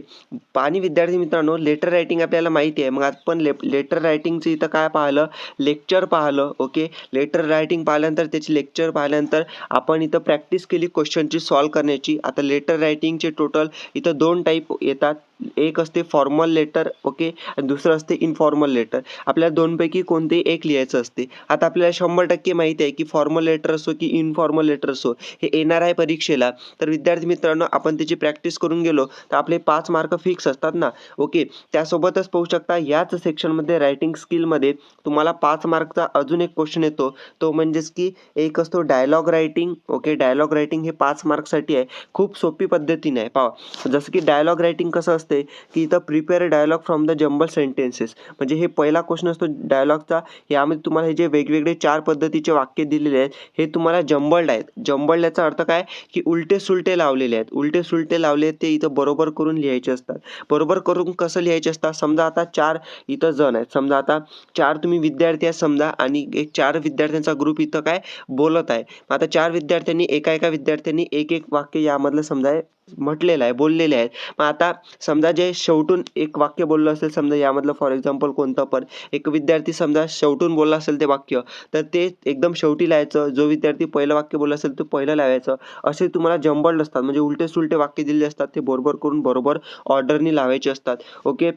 A: आणि विद्यार्थी मित्रांनो लेटर रायटिंग आपल्याला माहिती आहे. मग आपण लेटर रायटिंगचं इथं काय पाहिलं लेक्चर पाहिलं. ओके. लेटर रायटिंग पाहिल्यानंतर त्याची लेक्चर पाहिल्यानंतर आपण इथं प्रॅक्टिस केली क्वेश्चनची सॉल्व करण्याची. आता लेटर रायटिंगचे टोटल इथं 2 टाईप येतात. एक असते फॉर्मल लेटर, ओके, आणि दुसरं असते इनफॉर्मल लेटर. आपल्याला दोनपैकी कोणतेही एक लिहायचं असते. आता आपल्याला 100% माहिती आहे की फॉर्मल लेटर असो की इनफॉर्मल लेटर असो, हे येणार आहे परीक्षेला. तर विद्यार्थी मित्रांनो, आपण त्याची प्रॅक्टिस करून गेलो तर आपले 5 मार्क फिक्स असतात ना, ओके. त्यासोबतच पाहू शकता याच सेक्शनमध्ये रायटिंग स्किलमध्ये तुम्हाला 5 मार्कचा अजून एक क्वेश्चन येतो. तो म्हणजेच की एक असतो dialogue writing, okay. Dialogue writing हे 5 मार्क्ससाठी आहे. खूप सोपी पद्धतीने आहे. पहा, जसं की डायलॉग रायटिंग कसं असते की इथं prepare dialogue from the jumble sentences, म्हणजे हे पहिला क्वेश्चन असतो डायलॉगचा. यामध्ये तुम्हाला हे जे वेगवेगळे 4 पद्धतीचे वाक्य दिलेले आहेत हे तुम्हाला जंबल्ड आहेत. जंबल्ड याचा अर्थ काय की उलटे सुलटे लावलेले आहेत. उलटे सुलटे लावले ते इथं बरोबर करून लिहायचे असतात. बरोबर करून कसं लिहायचे असतात, समजा आता 4 इथं जण आहेत, समजा आता 4 तुम्ही विद्यार्थी आहेत समजा, आणि एक 4 विद्यार्थ्यांचा ग्रुप इथं काय बोलत आहे. आता 4 विद्यार्थ्यांनी एका विद्यार्थ्यांनी एक वाक्य यामधलं समजा म्हटलेलं आहे, बोललेले आहेत. मग आता समजा जे शेवटून एक वाक्य बोललं असेल, समजा यामधलं फॉर एक्झाम्पल कोणतं पण एक विद्यार्थी समजा शेवटून बोलला असेल ते वाक्य, तर ते एकदम शेवटी लिहायचं. जो विद्यार्थी पहिलं वाक्य बोलला असेल तो पहिलं लावायचं. असे तुम्हाला जंबल्ड असतात, म्हणजे उलटे सुलटे वाक्य दिलेले असतात, ते बरोबर करून बरोबर ऑर्डरनी लावायचे असतात, ओके.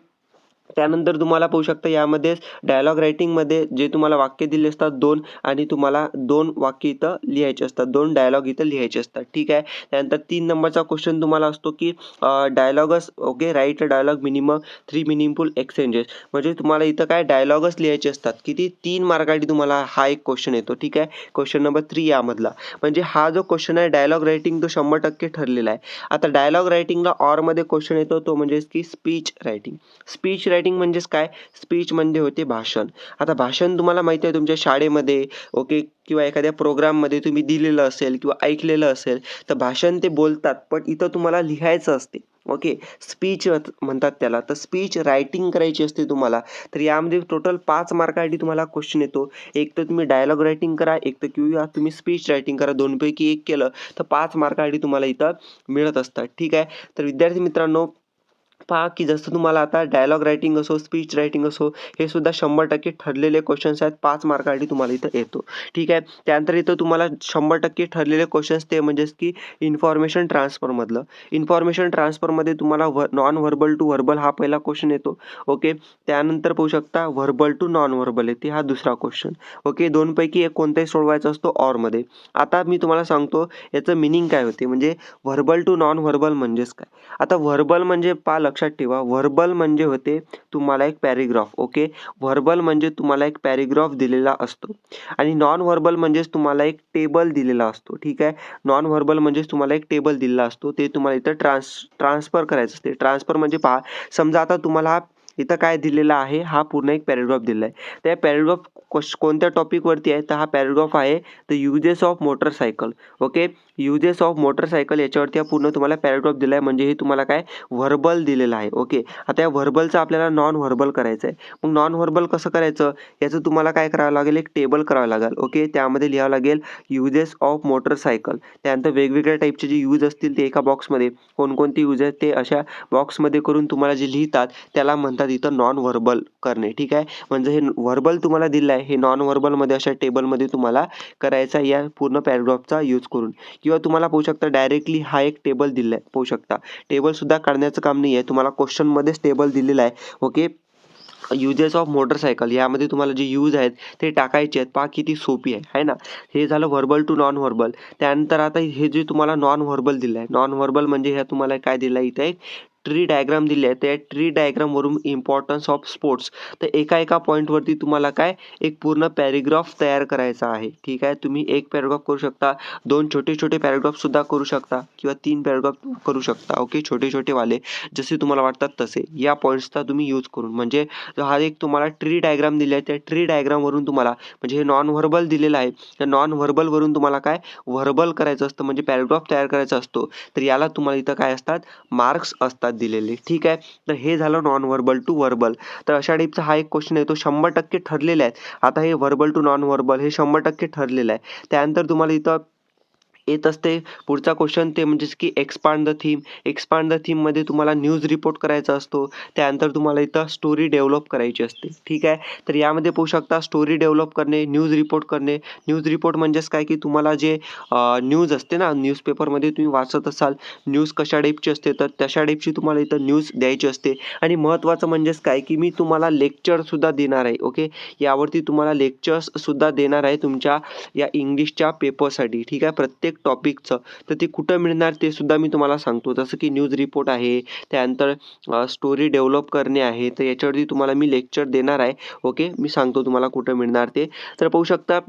A: त्यानंतर तुम्हाला पाहू शकता यामध्ये डायलॉग रायटिंगमध्ये जे तुम्हाला वाक्य दिले असतात 2, आणि तुम्हाला 2 वाक्य इथं लिहायचे असतात, 2 डायलॉग इथं लिहायचे असतात, ठीक आहे. त्यानंतर 3 नंबरचा क्वेश्चन तुम्हाला असतो की dialogues, okay, right dialogue minimum 3 meaningful exchanges, म्हणजे तुम्हाला इथं काय डायलॉगच लिहायचे असतात. किती 3 मार्कासाठी तुम्हाला हा एक क्वेश्चन येतो, ठीक आहे. क्वेश्चन नंबर 3 यामधला, म्हणजे हा जो क्वेश्चन आहे डायलॉग रायटिंग तो 100% ठरलेला आहे. आता डायलॉग रायटिंगला ऑरमध्ये क्वेश्चन येतो, तो म्हणजे की स्पीच रायटिंग. स्पीच रायटिंग म्हणजेच काय, स्पीच म्हणजे होते भाषण. आता भाषण तुम्हाला माहिती आहे तुमच्या शाळेमध्ये, ओके, किंवा एखाद्या प्रोग्राममध्ये तुम्ही दिलेलं असेल किंवा ऐकलेलं असेल, तर भाषण ते बोलतात, पण इथं तुम्हाला लिहायचं असते, ओके. स्पीच म्हणतात त्याला. तर स्पीच रायटिंग करायची असते तुम्हाला. तर यामध्ये टोटल 5 मार्कासाठी तुम्हाला क्वेश्चन येतो. एक तर तुम्ही डायलॉग रायटिंग करा, एक तर किंवा तुम्ही स्पीच रायटिंग करा, दोनपैकी एक केलं तर 5 मार्कासाठी तुम्हाला इथं मिळत असतात, ठीक आहे. तर विद्यार्थी मित्रांनो, पहा की जसं तुम्हाला आता डायलॉग रायटिंग असो, स्पीच रायटिंग असो, हे सुद्धा 100% ठरलेले क्वेश्चन्स आहेत. 5 मार्कासाठी तुम्हाला इथं येतो, ठीक आहे. त्यानंतर इथं तुम्हाला 100% ठरलेले क्वेश्चन्स ते म्हणजेच की इन्फॉर्मेशन ट्रान्सफरमधलं. इन्फॉर्मेशन ट्रान्सफरमध्ये तुम्हाला नॉन व्हर्बल टू व्हर्बल हा पहिला क्वेश्चन येतो, ओके. त्यानंतर पाहू शकता व्हर्बल टू नॉन व्हर्बल येते, हा दुसरा क्वेश्चन, ओके. दोनपैकी एक कोणताही सोडवायचा असतो ऑरमध्ये. आता मी तुम्हाला सांगतो याचं मिनिंग काय होते, म्हणजे व्हर्बल टू नॉन व्हर्बल म्हणजेच काय. आता व्हर्बल म्हणजे लक्षात ठेवा, व्हर्बल म्हणजे होते तुम्हाला एक पॅरेग्राफ, ओके. व्हर्बल म्हणजे तुम्हाला एक पॅरेग्राफ दिलेला असतो, आणि नॉन व्हर्बल म्हणजेच तुम्हाला एक टेबल दिलेला असतो, ठीक आहे. नॉन व्हर्बल म्हणजेच तुम्हाला एक टेबल दिलेला असतो, ते तुम्हाला इथं ट्रान्सफर करायचं असते. ट्रान्सफर म्हणजे पहा, समजा आता तुम्हाला इथं काय दिलेलं आहे, हा पूर्ण एक पॅरेग्राफ दिलेला आहे. त्या पॅरेग्राफ कोणत्या टॉपिकवरती आहे, तर हा पॅरेग्राफ आहे the uses of motorcycle, okay. Uses of motorcycle याच्यावरती हा पूर्ण तुम्हाला पॅरेग्राफ दिला आहे, म्हणजे हे तुम्हाला काय व्हर्बल दिलेलं आहे, ओके. आता या व्हर्बलचं आपल्याला नॉन व्हर्बल करायचं आहे. मग नॉन व्हर्बल कसं करायचं, याचं तुम्हाला काय करावं लागेल, एक टेबल करावं लागेल, ओके. त्यामध्ये लिहावं लागेल युजेस ऑफ मोटरसायकल. त्यानंतर वेगवेगळ्या टाईपचे जे यूज असतील ते एका बॉक्समध्ये, कोणकोणते यूज आहेत ते अशा बॉक्समध्ये करून तुम्हाला जे लिहितात त्याला म्हणतात इथं नॉन व्हर्बल करणे, ठीक आहे. म्हणजे हे व्हर्बल तुम्हाला दिलं आहे, हे नॉन व्हर्बलमध्ये अशा टेबलमध्ये तुम्हाला करायचा या पूर्ण पॅरेग्राफचा यूज करून. किंवा तुम्हाला पाहू शकता डायरेक्टली हा एक टेबल दिला आहे, पाहू शकता. टेबल सुद्धा काढण्याचं काम नाही आहे, तुम्हाला क्वेश्चनमध्येच टेबल दिलेला आहे, ओके. युजेस ऑफ मोटरसायकल यामध्ये तुम्हाला जे यूज आहेत ते टाकायचे आहेत. पहा किती सोपी आहे ना. हे झालं व्हर्बल टू नॉन व्हर्बल. त्यानंतर आता हे जे तुम्हाला नॉन व्हर्बल दिलं आहे, नॉन व्हर्बल म्हणजे ह्या तुम्हाला काय दिलं आहे, इथं एक ट्री डायग्राम दिली आहे. त्या ट्री डायग्रामवरून इम्पॉर्टन्स ऑफ स्पोर्ट्स, तर एका पॉईंटवरती तुम्हाला काय एक पूर्ण पॅरेग्राफ तयार करायचा आहे, ठीक आहे. तुम्ही एक पॅरेग्राफ करू शकता, 2 छोटे पॅरेग्राफसुद्धा करू शकता, किंवा 3 पॅरेग्राफ करू शकता, ओके. छोटे वाले जसे तुम्हाला वाटतात तसे या पॉईंट्सचा तुम्ही यूज करून, म्हणजे हा एक तुम्हाला ट्री डायग्राम दिली आहे, त्या ट्री डायग्रामवरून तुम्हाला, म्हणजे हे नॉन व्हर्बल दिलेलं आहे, त्या नॉन व्हर्बलवरून तुम्हाला काय व्हर्बल करायचं असतं, म्हणजे पॅरेग्राफ तयार करायचा असतो. तर याला तुम्हाला इथं काय असतात, मार्क्स असतात दिलेले, ठीक आहे. तर हे झालं नॉन व्हर्बल टू व्हर्बल. तर अशा टाईपचा हा एक क्वेश्चन आहे, तो 100% ठरलेला आहे. आता हे व्हर्बल टू नॉन व्हर्बल हे 100% ठरलेलं आहे. त्यानंतर तुम्हाला इथं येत असते. पुढचा क्वेश्चन ते म्हणजेच की expand the theme. Expand the थीममध्ये तुम्हाला न्यूज रिपोर्ट करायचा असतो. त्यानंतर तुम्हाला इथं स्टोरी डेव्हलप करायची असते. ठीक आहे. तर यामध्ये पाहू शकता स्टोरी डेव्हलप करणे, न्यूज रिपोर्ट करणे. न्यूज रिपोर्ट म्हणजेच काय की तुम्हाला जे न्यूज असते ना, न्यूजपेपरमध्ये तुम्ही वाचत असाल, न्यूज कशा टाईपची असते, तर तशा टाईपची तुम्हाला इथं न्यूज द्यायची असते. आणि महत्त्वाचं म्हणजेच काय की मी तुम्हाला लेक्चरसुद्धा देणार आहे. ओके. यावरती तुम्हाला लेक्चर्ससुद्धा देणार आहे तुमच्या या इंग्लिशच्या पेपरसाठी. ठीक आहे. प्रत्येक टॉपिकचं. तर ते कुठं मिळणार ते सुद्धा मी तुम्हाला सांगतो. जसं की न्यूज रिपोर्ट आहे, त्यानंतर स्टोरी डेव्हलप करणे आहे. तर याच्यावरती तुम्हाला मी लेक्चर देणार आहे. ओके. मी सांगतो तुम्हाला कुठं मिळणार ते. तर पाहू शकता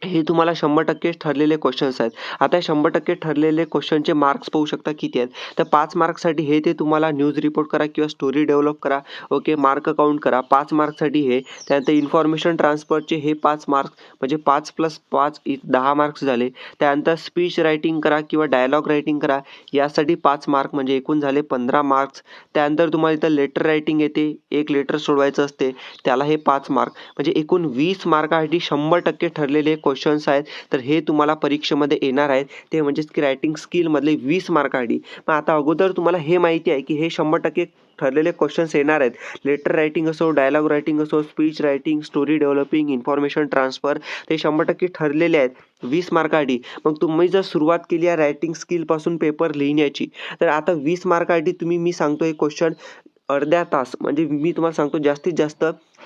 A: हे तुम्हाला 100% ठरलेले क्वेश्चन्स आहेत. आता 100% ठरलेले क्वेश्चनचे मार्क्स पाहू शकता किती आहेत. तर 5 मार्क्ससाठी हे ते तुम्हाला न्यूज रिपोर्ट करा किंवा स्टोरी डेव्हलप करा. ओके. मार्क काउंट करा. 5 मार्क्ससाठी हे. त्यानंतर इन्फॉर्मेशन ट्रान्सफरचे हे 5 मार्क्स म्हणजे 5 + 5 10 मार्क्स झाले. त्यानंतर स्पीच रायटिंग करा किंवा डायलॉग रायटिंग करा. यासाठी 5 मार्क म्हणजे एकूण झाले 15 मार्क्स. त्यानंतर तुम्हाला इथं लेटर रायटिंग येते. एक लेटर सोडवायचं असते. त्याला हे 5 मार्क म्हणजे एकूण 20 मार्कासाठी 100% ठरलेले क्वेश्चन्स आहेत. तर हे तुम्हाला परीक्षेमध्ये येणार आहेत. ते म्हणजेच की रायटिंग स्किलमधले 20 मार्कासाठी. मग आता अगोदर तुम्हाला हे माहिती आहे की हे 100% ठरलेले क्वेश्चन्स येणार आहेत. लेटर रायटिंग असो, डायलॉग रायटिंग असो, speech writing, story developing, information transfer ते 100% ठरलेले आहेत 20 मार्कासाठी. मग तुम्ही जर सुरुवात केली आहे रायटिंग स्किलपासून पेपर लिहिण्याची, तर आता 20 मार्कासाठी तुम्ही मी सांगतो हे क्वेश्चन अर्ध्या तास म्हणजे मी तुम्हाला सांगतो जास्तीत जास्त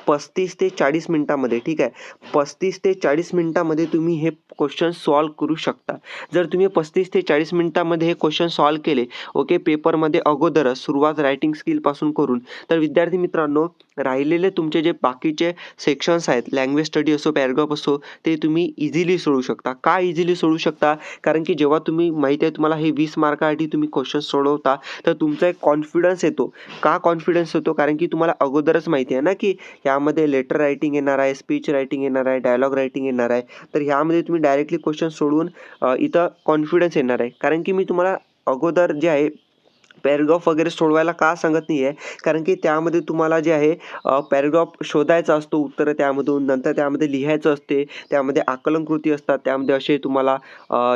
A: 35 ते 40 मिनिटामध्ये. ठीक आहे. 35 ते 40 मिनिटामध्ये तुम्ही हे क्वेश्चन सॉल्व्ह करू शकता. जर तुम्ही 35 ते 40 मिनिटामध्ये हे क्वेश्चन सॉल्व्ह केले, ओके, पेपरमध्ये अगोदरच सुरुवात रायटिंग स्किलपासून करून, तर विद्यार्थी मित्रांनो राहिलेले तुमचे जे बाकीचे सेक्शन्स आहेत, लँग्वेज स्टडी असो, पॅराग्राफ असो, ते तुम्ही इझिली सोडवू शकता. का इझिली सोडवू शकता? कारण की जेव्हा तुम्ही माहिती आहे तुम्हाला हे 20 मार्कासाठी तुम्ही क्वेश्चन सोडवता, तर तुमचा एक कॉन्फिडन्स येतो. का कॉन्फिडन्स येतो? कारण की तुम्हाला अगोदरच माहिती आहे ना की यामध्ये लेटर रायटिंग येणार आहे, स्पीच रायटिंग येणार आहे, डायलॉग रायटिंग येणार आहे. तर ह्यामध्ये तुम्ही डायरेक्टली क्वेश्चन सोडवून इथं कॉन्फिडन्स येणार आहे. कारण की मी तुम्हाला अगोदर जे आहे पॅराग्राफ वगैरे सोडवायला का सांगत नाही आहे, कारण की त्यामध्ये तुम्हाला जे आहे पॅराग्राफ शोधायचा असतो उत्तरं त्यामधून, नंतर त्यामध्ये लिहायचं असते, त्यामध्ये आकलनकृती असतात, त्यामध्ये असे तुम्हाला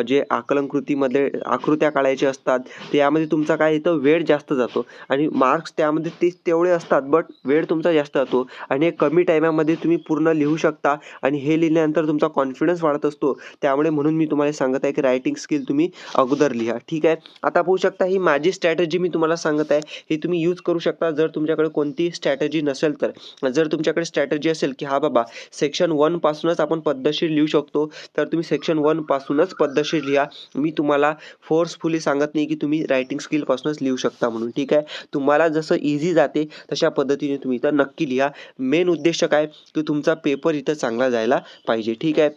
A: जे आकलनकृतीमध्ये आकृत्या काढायच्या असतात, त्यामध्ये तुमचा काय इथं वेळ जास्त जातो आणि मार्क्स त्यामध्ये तेवढे असतात, बट वेळ तुमचा जास्त जातो आणि एक कमी टायमामध्ये तुम्ही पूर्ण लिहू शकता आणि हे लिहिल्यानंतर तुमचा कॉन्फिडन्स वाढत असतो. त्यामुळे म्हणून मी तुम्हाला सांगत आहे की रायटिंग स्किल तुम्ही अगोदर लिहा. ठीक आहे. आता पाहू शकता ही माझी स्ट्रॅटेजी मी तुम्हाला सांगत आहे. हे तुम्ही यूज करू शकता जर तुमच्याकडे कोणतीही स्ट्रॅटेजी नसेल तर. जर तुमच्याकडे स्ट्रॅटेजी असेल की हा बाबा सेक्शन 1 पासूनच आपण पद्धतशीर लिहू शकतो, तर तुम्ही सेक्शन 1 पासूनच पद्धतशीर लिहा. मी तुम्हाला फोर्सफुली सांगत नाही की तुम्ही रायटिंग स्किलपासूनच लिहू शकता म्हणून. ठीक आहे. तुम्हाला जसं इझी जाते तशा पद्धतीने तुम्ही इथं नक्की लिहा. मेन उद्देश काय की तुमचा पेपर इथं चांगला जायला पाहिजे. ठीक आहे.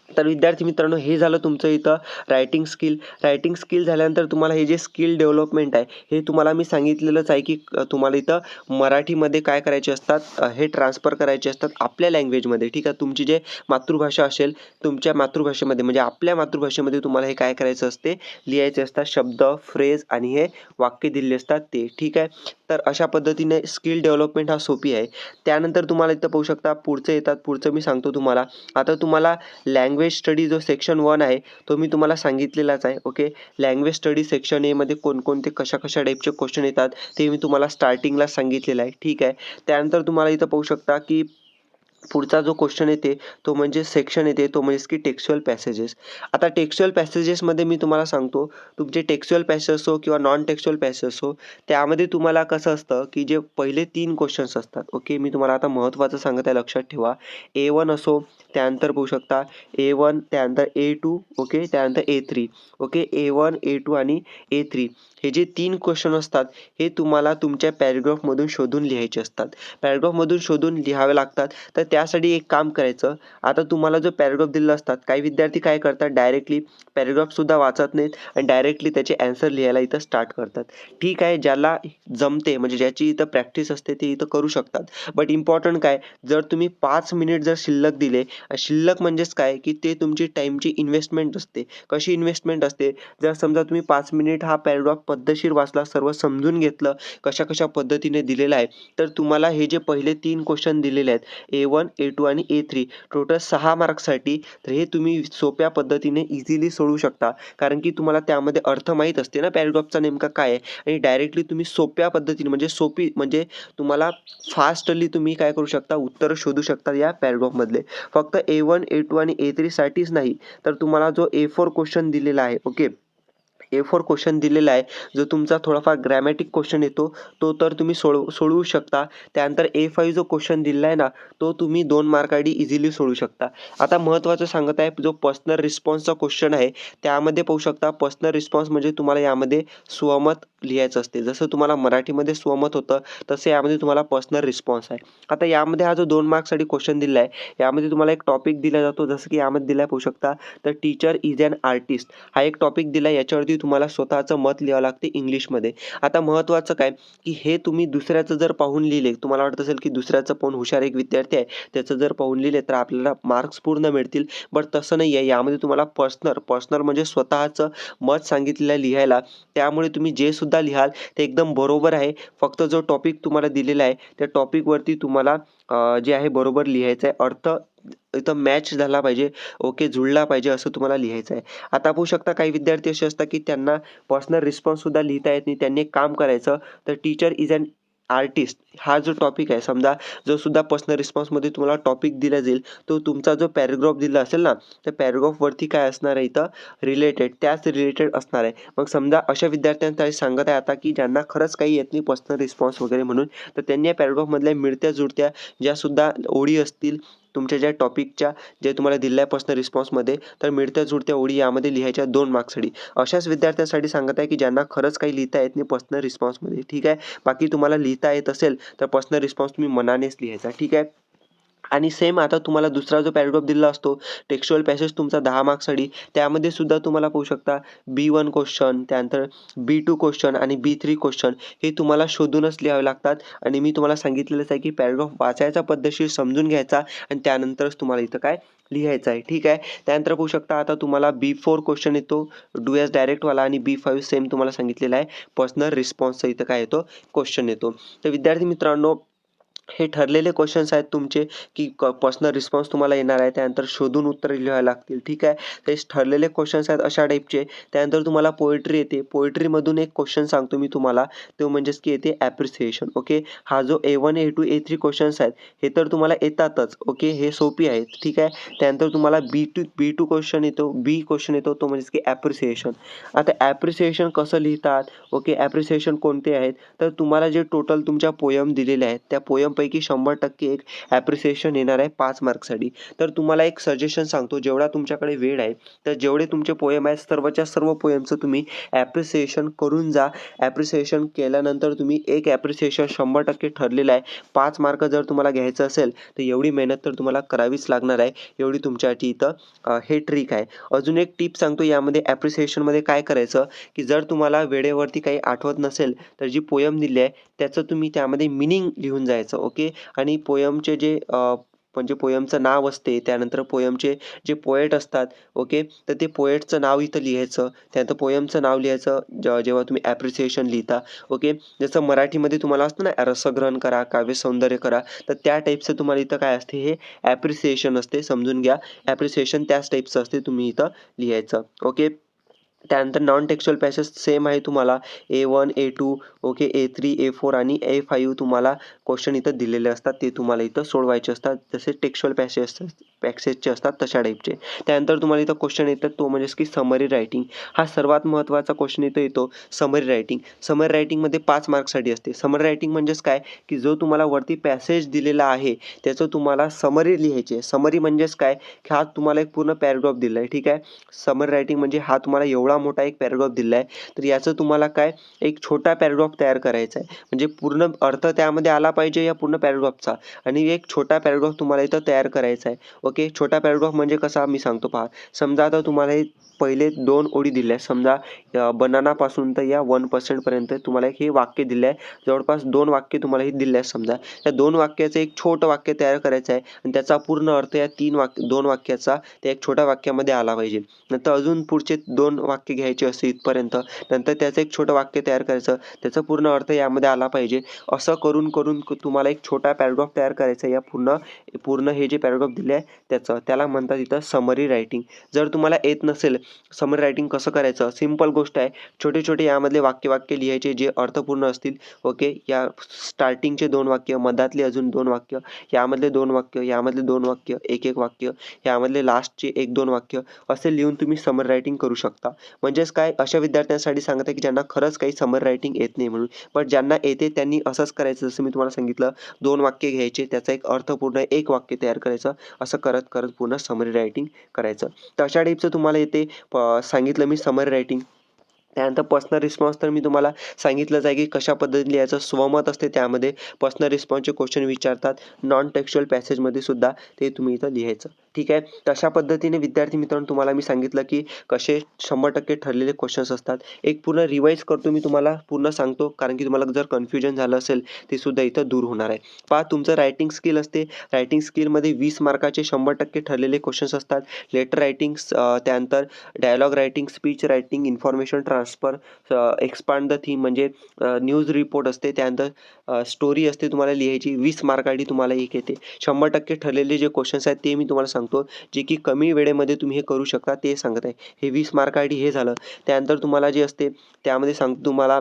A: तर विद्यार्थी मित्रांनो हे झालं तुमचं इथं रायटिंग स्किल. रायटिंग स्किल झाल्यानंतर तुम्हाला हे जे स्किल डेव्हलपमेंट आहे, हे तुम्हाला मी सांगितलेलंच आहे की तुम्हाला इथं मराठीमध्ये काय करायचे असतात, हे ट्रान्सफर करायचे असतात आपल्या लँग्वेजमध्ये. ठीक आहे. तुमची जे मातृभाषा असेल, तुमच्या मातृभाषेमध्ये म्हणजे आपल्या मातृभाषेमध्ये तुम्हाला हे काय करायचं असते, लिहायचे असतात शब्द, फ्रेज आणि हे वाक्य दिलेले असतात ते. ठीक आहे. तर अशा पद्धतीने स्किल डेव्हलपमेंट हा सोपी आहे. त्यानंतर तुम्हाला इथं पाहू शकता पुढचे येतात. पुढचं मी सांगतो तुम्हाला. आता तुम्हाला लँग्वेज स्टडी जो सेक्शन 1 आहे, तो मी तुम्हाला सांगितलेलाच आहे. ओके. लँग्वेज स्टडी सेक्शन एमध्ये कोणकोणते कशा टाईपचे क्वेश्चन येतात, ते मी तुम्हाला स्टार्टिंगला सांगितलेलं आहे. ठीक आहे. त्यानंतर तुम्हाला इथं पाहू शकता की पुढचा जो क्वेश्चन येते तो म्हणजे सेक्शन येते तो म्हणजेच की टेक्स्च्युअल पॅसेजेस. आता टेक्स्च्युअल पॅसेजेसमध्ये मी तुम्हाला सांगतो, तुमचे टेक्स्च्युअल पॅसेज असो किंवा नॉन टेक्स्च्युअल पॅसेज असो, त्यामध्ये तुम्हाला कसं असतं की जे पहिले 3 क्वेश्चन्स असतात. ओके. मी तुम्हाला आता महत्त्वाचं सांगत आहे, लक्षात ठेवा. A1 असो, त्यानंतर पाहू शकता A1, त्यानंतर A2, ओके, त्यानंतर A3. ओके. A1, A2 आणि A3 हे जे 3 क्वेश्चन असतात, हे तुम्हाला तुमच्या पॅराग्राफमधून शोधून लिहायचे असतात. पॅराग्राफमधून शोधून लिहावे लागतात. तर त्यासाठी एक काम करायचं, आता तुम्हाला जो पॅराग्राफ दिलेला असतात, काही विद्यार्थी काय करतात डायरेक्टली पॅराग्राफसुद्धा वाचत नाहीत आणि डायरेक्टली त्याचे ॲन्सर लिहायला इथं स्टार्ट करतात. ठीक आहे. ज्याला जमते म्हणजे ज्याची इथं प्रॅक्टिस असते ते इथं करू शकतात. बट इम्पॉर्टंट काय, जर तुम्ही 5 मिनिट जर शिल्लक दिले, शिल्लक म्हणजेच काय की ते तुमची टाईमची इन्व्हेस्टमेंट असते. कशी इन्व्हेस्टमेंट असते, जर समजा तुम्ही 5 मिनिट हा पॅराग्राफ पद्धतशीर वाचला, सर्व समजून घेतलं, कशा पद्धतीने दिलेला आहे, तर तुम्हाला हे जे पहिले 3 क्वेश्चन दिलेले आहेत A1, A1 A2 आणि A3 टोटल 6 मार्क्ससाठी. तर हे तुम्ही सोप्या पद्धतीने इझिली सोडवू शकता, कारण की तुम्हाला त्यामध्ये अर्थ माहीत असते ना पॅराग्राफचा नेमका काय आहे, आणि डायरेक्टली तुम्ही सोप्या पद्धतीने म्हणजे सोपी म्हणजे तुम्हाला फास्टली तुम्ही काय करू शकता, उत्तर शोधू शकता या पॅराग्राफमधले. फक्त A1 A2 आणि A3 साठीच नाही, तर तुम्हाला जो A4 क्वेश्चन दिलेला आहे, ओके, A4 क्वेश्चन दिलेला आहे, जो तुमचा थोडाफार ग्रॅमॅटिक क्वेश्चन येतो, तो तर तुम्ही सोडवू शकता. त्यानंतर A5 जो क्वेश्चन दिला आहे ना, तो तुम्ही 2 मार्कांनी इझिली सोडवू शकता. आता महत्त्वाचं सांगत आहे, जो पर्सनल रिस्पॉन्सचा क्वेश्चन आहे, त्यामध्ये पाहू शकता पर्सनल रिस्पॉन्स म्हणजे तुम्हाला यामध्ये स्वमत लिहायचं असते. जसं तुम्हाला मराठीमध्ये स्वमत होतं, तसं यामध्ये तुम्हाला पर्सनल रिस्पॉन्स आहे. आता यामध्ये हा जो 2 मार्क्ससाठी क्वेश्चन दिला आहे, यामध्ये तुम्हाला एक टॉपिक दिला जातो, जसं की यामध्ये दिला आहे पाहू शकता, the teacher is an artist. हा एक टॉपिक दिला आहे, याच्यावरती तुम्हाला स्वतःचं मत लिहावं लागते इंग्लिशमध्ये. आता महत्त्वाचं काय, की हे तुम्ही दुसऱ्याचं जर पाहून लिहिले, तुम्हाला वाटत असेल की दुसऱ्याचं पाहून हुशार एक विद्यार्थी आहे, त्याचं जर पाहून लिहिले तर आपल्याला मार्क्स पूर्ण मिळतील. बट तसं नाही आहे. यामध्ये तुम्हाला पर्सनल म्हणजे स्वतःचं मत सांगितलेलं लिहायला. त्यामुळे तुम्ही जे सुद्धा लिहाल ते एकदम बरोबर आहे. फक्त जो टॉपिक तुम्हाला दिलेला आहे, त्या टॉपिकवरती तुम्हाला जे आहे बरोबर लिहायचं आहे. अर्थ इथं मॅच झाला पाहिजे, ओके, जुळला पाहिजे असं तुम्हाला लिहायचं आहे. आता पाहू शकता काही विद्यार्थी असे असतात की त्यांना पर्सनल रिस्पॉन्ससुद्धा लिहिता येत नाही. त्यांनी एक काम करायचं, तर टीचर इज अॅन आर्टिस्ट हा जो टॉपिक आहे, समजा जो सुद्धा पर्सनल रिस्पॉन्समध्ये तुम्हाला टॉपिक दिला जाईल, तो तुमचा जो पॅराग्राफ दिला असेल ना, त्या पॅराग्राफवरती काय असणार आहे इथं रिलेटेड, त्याच रिलेटेड असणार आहे. मग समजा अशा विद्यार्थ्यांसाठी सांगत आहे आता, की ज्यांना खरंच काही येत नाही पर्सनल रिस्पॉन्स वगैरे म्हणून, तर त्यांनी या पॅराग्राफमधल्या मिळत्या जुळत्या ज्या सुद्धा ओळी असतील तुमच्या ज्या टॉपिकच्या, जे तुम्हाला दिल्या आहे पर्सनल रिस्पॉन्समध्ये, तर मिळत्या जुळत्या ओळी यामध्ये लिहायच्या 2 मार्क्ससाठी. अशाच विद्यार्थ्यांसाठी सांगत आहे, की ज्यांना खरंच काही लिहिता येत नाही पर्सनल रिस्पॉन्समध्ये, ठीक आहे. बाकी तुम्हाला लिहिता येत असेल तर पर्सनल रिस्पॉन्स तुम्ही मनानेच लिहायचा, ठीक आहे. आणि सेम आता तुम्हाला दुसरा जो पॅराग्राफ दिलेला असतो, टेक्स्च्युअल पॅसेज तुमचा 10 मार्क्ससाठी, त्यामध्ये सुद्धा तुम्हाला पाहू शकता B1 क्वेश्चन, त्यानंतर B2 क्वेश्चन आणि B3 क्वेश्चन हे तुम्हाला शोधूनच लिहावे लागतात. आणि मी तुम्हाला सांगितलेलंच आहे, की पॅराग्राफ वाचायचा, पद्धतशीर समजून घ्यायचा आणि त्यानंतरच तुम्हाला इथं काय लिहायचं आहे, ठीक आहे. त्यानंतर पाहू शकता आता तुम्हाला B4 क्वेश्चन येतो, डू एज डायरेक्टवाला, आणि B5 सेम तुम्हाला सांगितलेलं आहे पर्सनल रिस्पॉन्सचा इथं काय येतो क्वेश्चन येतो. तर विद्यार्थी मित्रांनो, हे ठरलेले क्वेश्चन्स आहेत तुमचे, की पर्सनल रिस्पॉन्स तुम्हाला येणार आहे, त्यानंतर शोधून उत्तरे लिहावी लागतील, ठीक आहे. ते ठरलेले क्वेश्चन्स आहेत अशा टाईपचे. त्यानंतर तुम्हाला पोएट्री येते. पोएट्रीमधून एक क्वेश्चन सांगतो मी तुम्हाला, तो म्हणजेच की येते ॲप्रिसिएशन, ओके. हा जो A1 A2 A3 क्वेश्चन्स आहेत, हे तर तुम्हाला येतातच, ओके, हे सोपी आहेत, ठीक आहे. त्यानंतर तुम्हाला B2 क्वेश्चन येतो, बी क्वेश्चन येतो, तो म्हणजेच की ॲप्रिसिएशन. आता ॲप्रिसिएशन कसं लिहितात, ओके, ॲप्रिसिएशन कोणते आहेत, तर तुम्हाला जे टोटल तुमच्या पोयम दिलेल्या आहेत, त्या पोयमपैकी 100% एक ॲप्रिसिएशन येणार आहे 5 मार्क्ससाठी. तर तुम्हाला एक सजेशन सांगतो, जेवढा तुमच्याकडे वेळ आहे, तर जेवढे तुमचे पोयम आहेत, सर्वच्या सर्व पोयमचं तुम्ही ॲप्रिसिएशन करून जा. ॲप्रिसिएशन केल्यानंतर तुम्ही एक ॲप्रिसिएशन 100% ठरलेलं आहे. 5 मार्क जर तुम्हाला घ्यायचं असेल, तर एवढी मेहनत तर तुम्हाला करावीच लागणार आहे. एवढी तुमच्यासाठी इथं हे ट्रिक आहे. अजून एक टिप सांगतो यामध्ये, ॲप्रिसिएशनमध्ये काय करायचं, की जर तुम्हाला वेळेवरती काही आठवत नसेल, तर जी पोयम दिली आहे त्याचं तुम्ही त्यामध्ये मीनिंग लिहून जायचं, ओके. आणि पोयमचे जे म्हणजे पोयमचं नाव असते, त्यानंतर पोयमचे जे पोएट असतात, ओके, तर ते पोएटचं नाव इथं लिहायचं. त्यानंतर पोयमचं नाव लिहायचं जेव्हा तुम्ही ॲप्रिसिएशन लिहिता, ओके. जसं मराठीमध्ये तुम्हाला असतं ना, रसग्रहण करा, काव्यसौंदर्य करा, तर त्या टाईपचं तुम्हाला इथं काय असते, हे ॲप्रिसिएशन असते, समजून घ्या. ॲप्रिसिएशन त्याच टाईपचं असते, तुम्ही इथं लिहायचं, ओके. त्यानंतर नॉन टेक्स्च्युअल पॅसेज सेम आहे तुम्हाला, A1 A2, okay, A3 A4 आणि A5 तुम्हाला क्वेश्चन इथं दिलेले असतात, ते तुम्हाला इथं सोडवायचे असतात. जसे टेक्स्च्युअल पॅसेजचे असतात तशा टाईपचे. त्यानंतर तुम्हाला इथं क्वेश्चन येतात, तो म्हणजेच की समरी रायटिंग. हा सर्वात महत्त्वाचा क्वेश्चन इथं येतो, समरी रायटिंग. समरी रायटिंगमध्ये 5 मार्क्ससाठी असते. समरी रायटिंग म्हणजेच काय, की जो तुम्हाला वरती पॅसेज दिलेला आहे, त्याचं तुम्हाला समरी लिहायची आहे. समरी म्हणजेच काय, की हा तुम्हाला एक पूर्ण पॅराग्राफ दिला आहे, ठीक आहे. समरी रायटिंग म्हणजे हा तुम्हाला एवढा मोठा एक पॅराग्राफ दिला आहे, तर याचं तुम्हाला काय एक छोटा पॅराग्राफ तयार करायचा आहे. म्हणजे पूर्ण अर्थ त्यामध्ये आला पाहिजे या पूर्ण पॅराग्राफचा, आणि एक छोटा पॅराग्राफ तुम्हाला इथं तयार करायचा आहे, ओके. छोटा पॅराग्राफ म्हणजे कसा, मी सांगतो पहा. समजा आता तुम्हाला हे पहिले 2 ओळी दिल्या, समजा बनानापासून तर या 1% पर्यंत तुम्हाला हे वाक्य दिलं आहे. जवळपास 2 वाक्य तुम्हाला हे दिले आहे समजा. त्या 2 वाक्याचं एक छोटं वाक्य तयार करायचं आहे, आणि त्याचा पूर्ण अर्थ या 2 वाक्याचा त्या एक छोट्या वाक्यामध्ये आला पाहिजे. नंतर अजून पुढचे 2 वाक्य घ्यायचे असते इथपर्यंत. नंतर त्याचं एक छोटं वाक्य तयार करायचं. त्याचा पूर्ण अर्थ यामध्ये आला पाहिजे. असं करून करून तुम्हाला एक छोटा पॅराग्राफ तयार करायचा आहे या पूर्ण पूर्ण हे जे पॅराग्राफ दिले आहे त्याचं. त्याला म्हणतात इथं समरी रायटिंग. जर तुम्हाला येत नसेल समरी रायटिंग कसं करायचं, सिंपल गोष्ट आहे. छोटे छोटे यामधले वाक्य लिहायचे जे अर्थपूर्ण असतील. ओके, या स्टार्टिंगचे 2 वाक्य, मधातले अजून 2 वाक्य, यामधले 2 वाक्य, यामधले 2 वाक्य, एक वाक्य, यामधले लास्टचे 1-2 वाक्य असे लिहून तुम्ही समरी रायटिंग करू शकता. म्हणजेच काय, अशा विद्यार्थ्यांसाठी सांगत आहे की ज्यांना खरंच काही समरी रायटिंग येत नाही म्हणून. पण ज्यांना येते त्यांनी असंच करायचं. जसं मी तुम्हाला सांगितलं 2 वाक्य घ्यायचे, त्याचा एक अर्थपूर्ण 1 वाक्य तयार करायचं. असं करत करत पूर्ण समरी रायटिंग करायचं. तर अशा टाईपचं तुम्हाला येते सांगितलं मी समरी रायटिंग. त्यानंतर पर्सनल रिस्पॉन्स तर मी तुम्हाला सांगितलंच आहे की कशा पद्धतीने लिहायचं. स्वमत असते त्यामध्ये पर्सनल रिस्पॉन्सचे क्वेश्चन विचारतात. नॉन टेक्स्च्युअल पॅसेजमध्ये सुद्धा ते तुम्ही इथं लिहायचं. ठीक आहे. तशा पद्धतीने विद्यार्थी मित्रांनो तुम्हाला मी सांगितलं की कसे 100% ठरलेले क्वेश्चन्स असतात. एक पूर्ण रिवाईज करतो मी तुम्हाला, पूर्ण सांगतो, कारण की तुम्हाला जर कन्फ्युजन झालं असेल ते सुद्धा इथं दूर होणार आहे. पहा, तुमचं रायटिंग स्किल असते. रायटिंग स्किलमध्ये 20 मार्काचे 100% ठरलेले क्वेश्चन्स असतात. लेटर रायटिंग, त्यानंतर dialogue writing, speech writing, information transfer, expand the theme म्हणजे न्यूज रिपोर्ट असते. त्यानंतर स्टोरी असते तुम्हाला लिहायची. 20 मार्काची तुम्हाला एक येते. 100% ठरलेले जे क्वेश्चन्स आहेत ते मी तुम्हाला सांगतो, जे की कमी वेळेमध्ये तुम्ही हे करू शकता ते सांगत आहे. हे 20 मार्कासाठी हे झालं. त्यानंतर तुम्हाला जे असते त्यामध्ये सांगतो तुम्हाला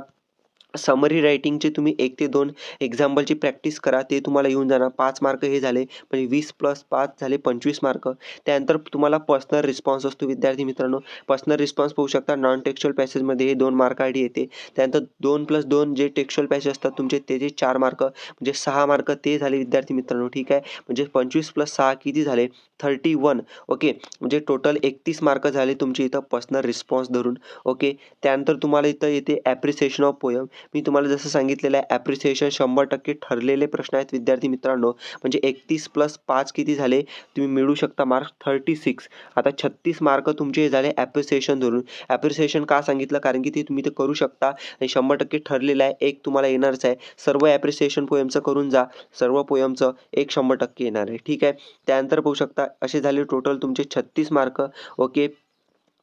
A: समरी रायटिंगचे तुम्ही 1 ते 2 एक्झाम्पलची प्रॅक्टिस करा. ते तुम्हाला येऊन जाणार. 5 मार्क हे झाले. म्हणजे 20 + 5 झाले 25 मार्क. त्यानंतर तुम्हाला पर्सनल रिस्पॉन्स असतो विद्यार्थी मित्रांनो. पर्सनल रिस्पॉन्स पाहू शकता. नॉन टेक्स्च्युअल पॅसेजमध्ये हे 2 मार्कासाठी येते. त्यानंतर 2 + 2 जे टेक्स्च्युअल पॅसेज असतात तुमचे त्याचे 4 मार्क, म्हणजे 6 मार्क ते झाले विद्यार्थी मित्रांनो. ठीक आहे. म्हणजे 25 + 6 किती झाले? 31. ओके, म्हणजे टोटल 31 मार्क झाले तुमचे इथं पर्सनल रिस्पॉन्स धरून. ओके. त्यानंतर तुम्हाला इथं येते ॲप्रिसिएशन ऑफ पोयम. मी तुम्हाला जसं सांगितलेलं आहे ॲप्रिसिएशन 100% ठरलेले प्रश्न आहेत विद्यार्थी मित्रांनो. म्हणजे 31 + 5 किती झाले? तुम्ही मिळवू शकता मार्क्स 36. आता 36 मार्क तुमचे हे झाले ॲप्रिसिएशन धरून. ॲप्रिसिएशन का सांगितलं? कारण की ते तुम्ही ते करू शकता आणि 100% ठरलेलं आहे. एक तुम्हाला येणारच आहे. सर्व ॲप्रिसिएशन पोयमचं करून जा. सर्व पोयमचं एक 100% येणार आहे. ठीक आहे. त्यानंतर पाहू शकता असे झाले टोटल तुमचे 36 मार्क. ओके.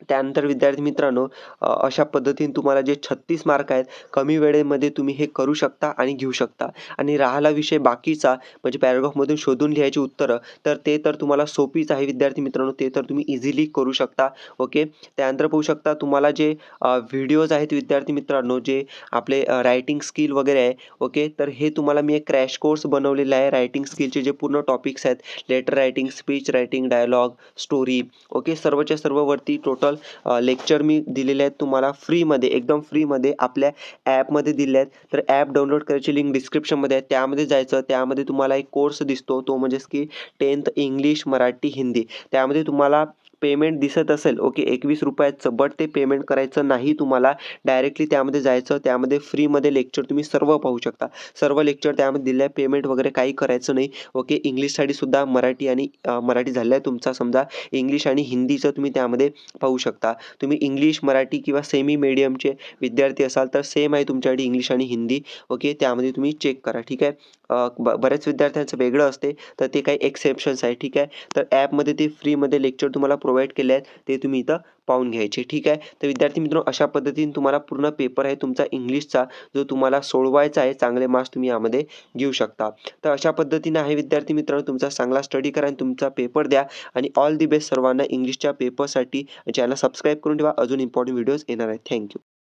A: त्यानंतर विद्यार्थी मित्रांनो अशा पद्धतीने तुम्हाला जे 36 मार्क आहेत कमी वेळेमध्ये तुम्ही हे करू शकता आणि घेऊ शकता. आणि राहिला विषय बाकीचा म्हणजे पॅराग्राफमधून शोधून लिहायची उत्तरं, तर ते तर तुम्हाला सोपीच आहे विद्यार्थी मित्रांनो. ते तर तुम्ही इझिली करू शकता. ओके. त्यानंतर पाहू शकता तुम्हाला जे व्हिडिओज आहेत विद्यार्थी मित्रांनो, जे आपले रायटिंग स्किल वगैरे आहे. ओके. तर हे तुम्हाला मी एक क्रॅश कोर्स बनवलेला आहे रायटिंग स्किलचे जे पूर्ण टॉपिक्स आहेत. Letter writing, speech writing, dialogue, story. Okay. सर्वच्या सर्व वरती टोटल लेक्चर मी दिलेले आहेत तुम्हाला फ्रीमध्ये, एकदम फ्रीमध्ये आपल्या ॲपमध्ये दिले आहेत. तर ॲप डाउनलोड करायची लिंक डिस्क्रिप्शनमध्ये आहे. त्यामध्ये जायचं. त्यामध्ये तुम्हाला एक कोर्स दिसतो, तो म्हणजेच की 10th इंग्लिश, मराठी, हिंदी. त्यामध्ये तुम्हाला पेमेंट दिसत असेल. ओके, ₹21चं. बट ते पेमेंट करायचं नाही तुम्हाला. डायरेक्टली त्यामध्ये जायचं. त्यामध्ये फ्रीमध्ये लेक्चर तुम्ही सर्व पाहू शकता. सर्व लेक्चर त्यामध्ये दिले आहे. पेमेंट वगैरे काही करायचं नाही. ओके. इंग्लिशसाठी सुद्धा मराठी आणि मराठी झालं आहे तुमचा समजा. इंग्लिश आणि हिंदीचं तुम्ही त्यामध्ये पाहू शकता. तुम्ही इंग्लिश, मराठी किंवा सेमी मीडियमचे विद्यार्थी असाल तर सेम आहे तुमच्यासाठी इंग्लिश आणि हिंदी. ओके. त्यामध्ये तुम्ही चेक करा. ठीक आहे. बऱ्याच विद्यार्थ्यांचं वेगळं असते, तर ते काही एक्सेप्शन्स आहे. ठीक आहे. तर ॲपमध्ये ते फ्रीमध्ये लेक्चर तुम्हाला प्रोव्हाइड केले आहेत. ते तुम्ही इथं पाहून घ्यायचे. ठीक आहे. तर विद्यार्थी मित्रांनो अशा पद्धतीने तुम्हाला पूर्ण पेपर आहे तुमचा इंग्लिशचा, जो तुम्हाला सोडवायचा आहे. चांगले मार्क्स तुम्ही यामध्ये घेऊ शकता. तर अशा पद्धतीने आहे विद्यार्थी मित्रांनो. तुमचा चांगला स्टडी करा आणि तुमचा पेपर द्या. आणि ऑल दी बेस्ट सर्वांना इंग्लिशच्या पेपरसाठी. चॅनल सबस्क्राईब करून ठेवा. अजून इम्पॉर्टंट व्हिडिओज येणार आहेत. Thank you.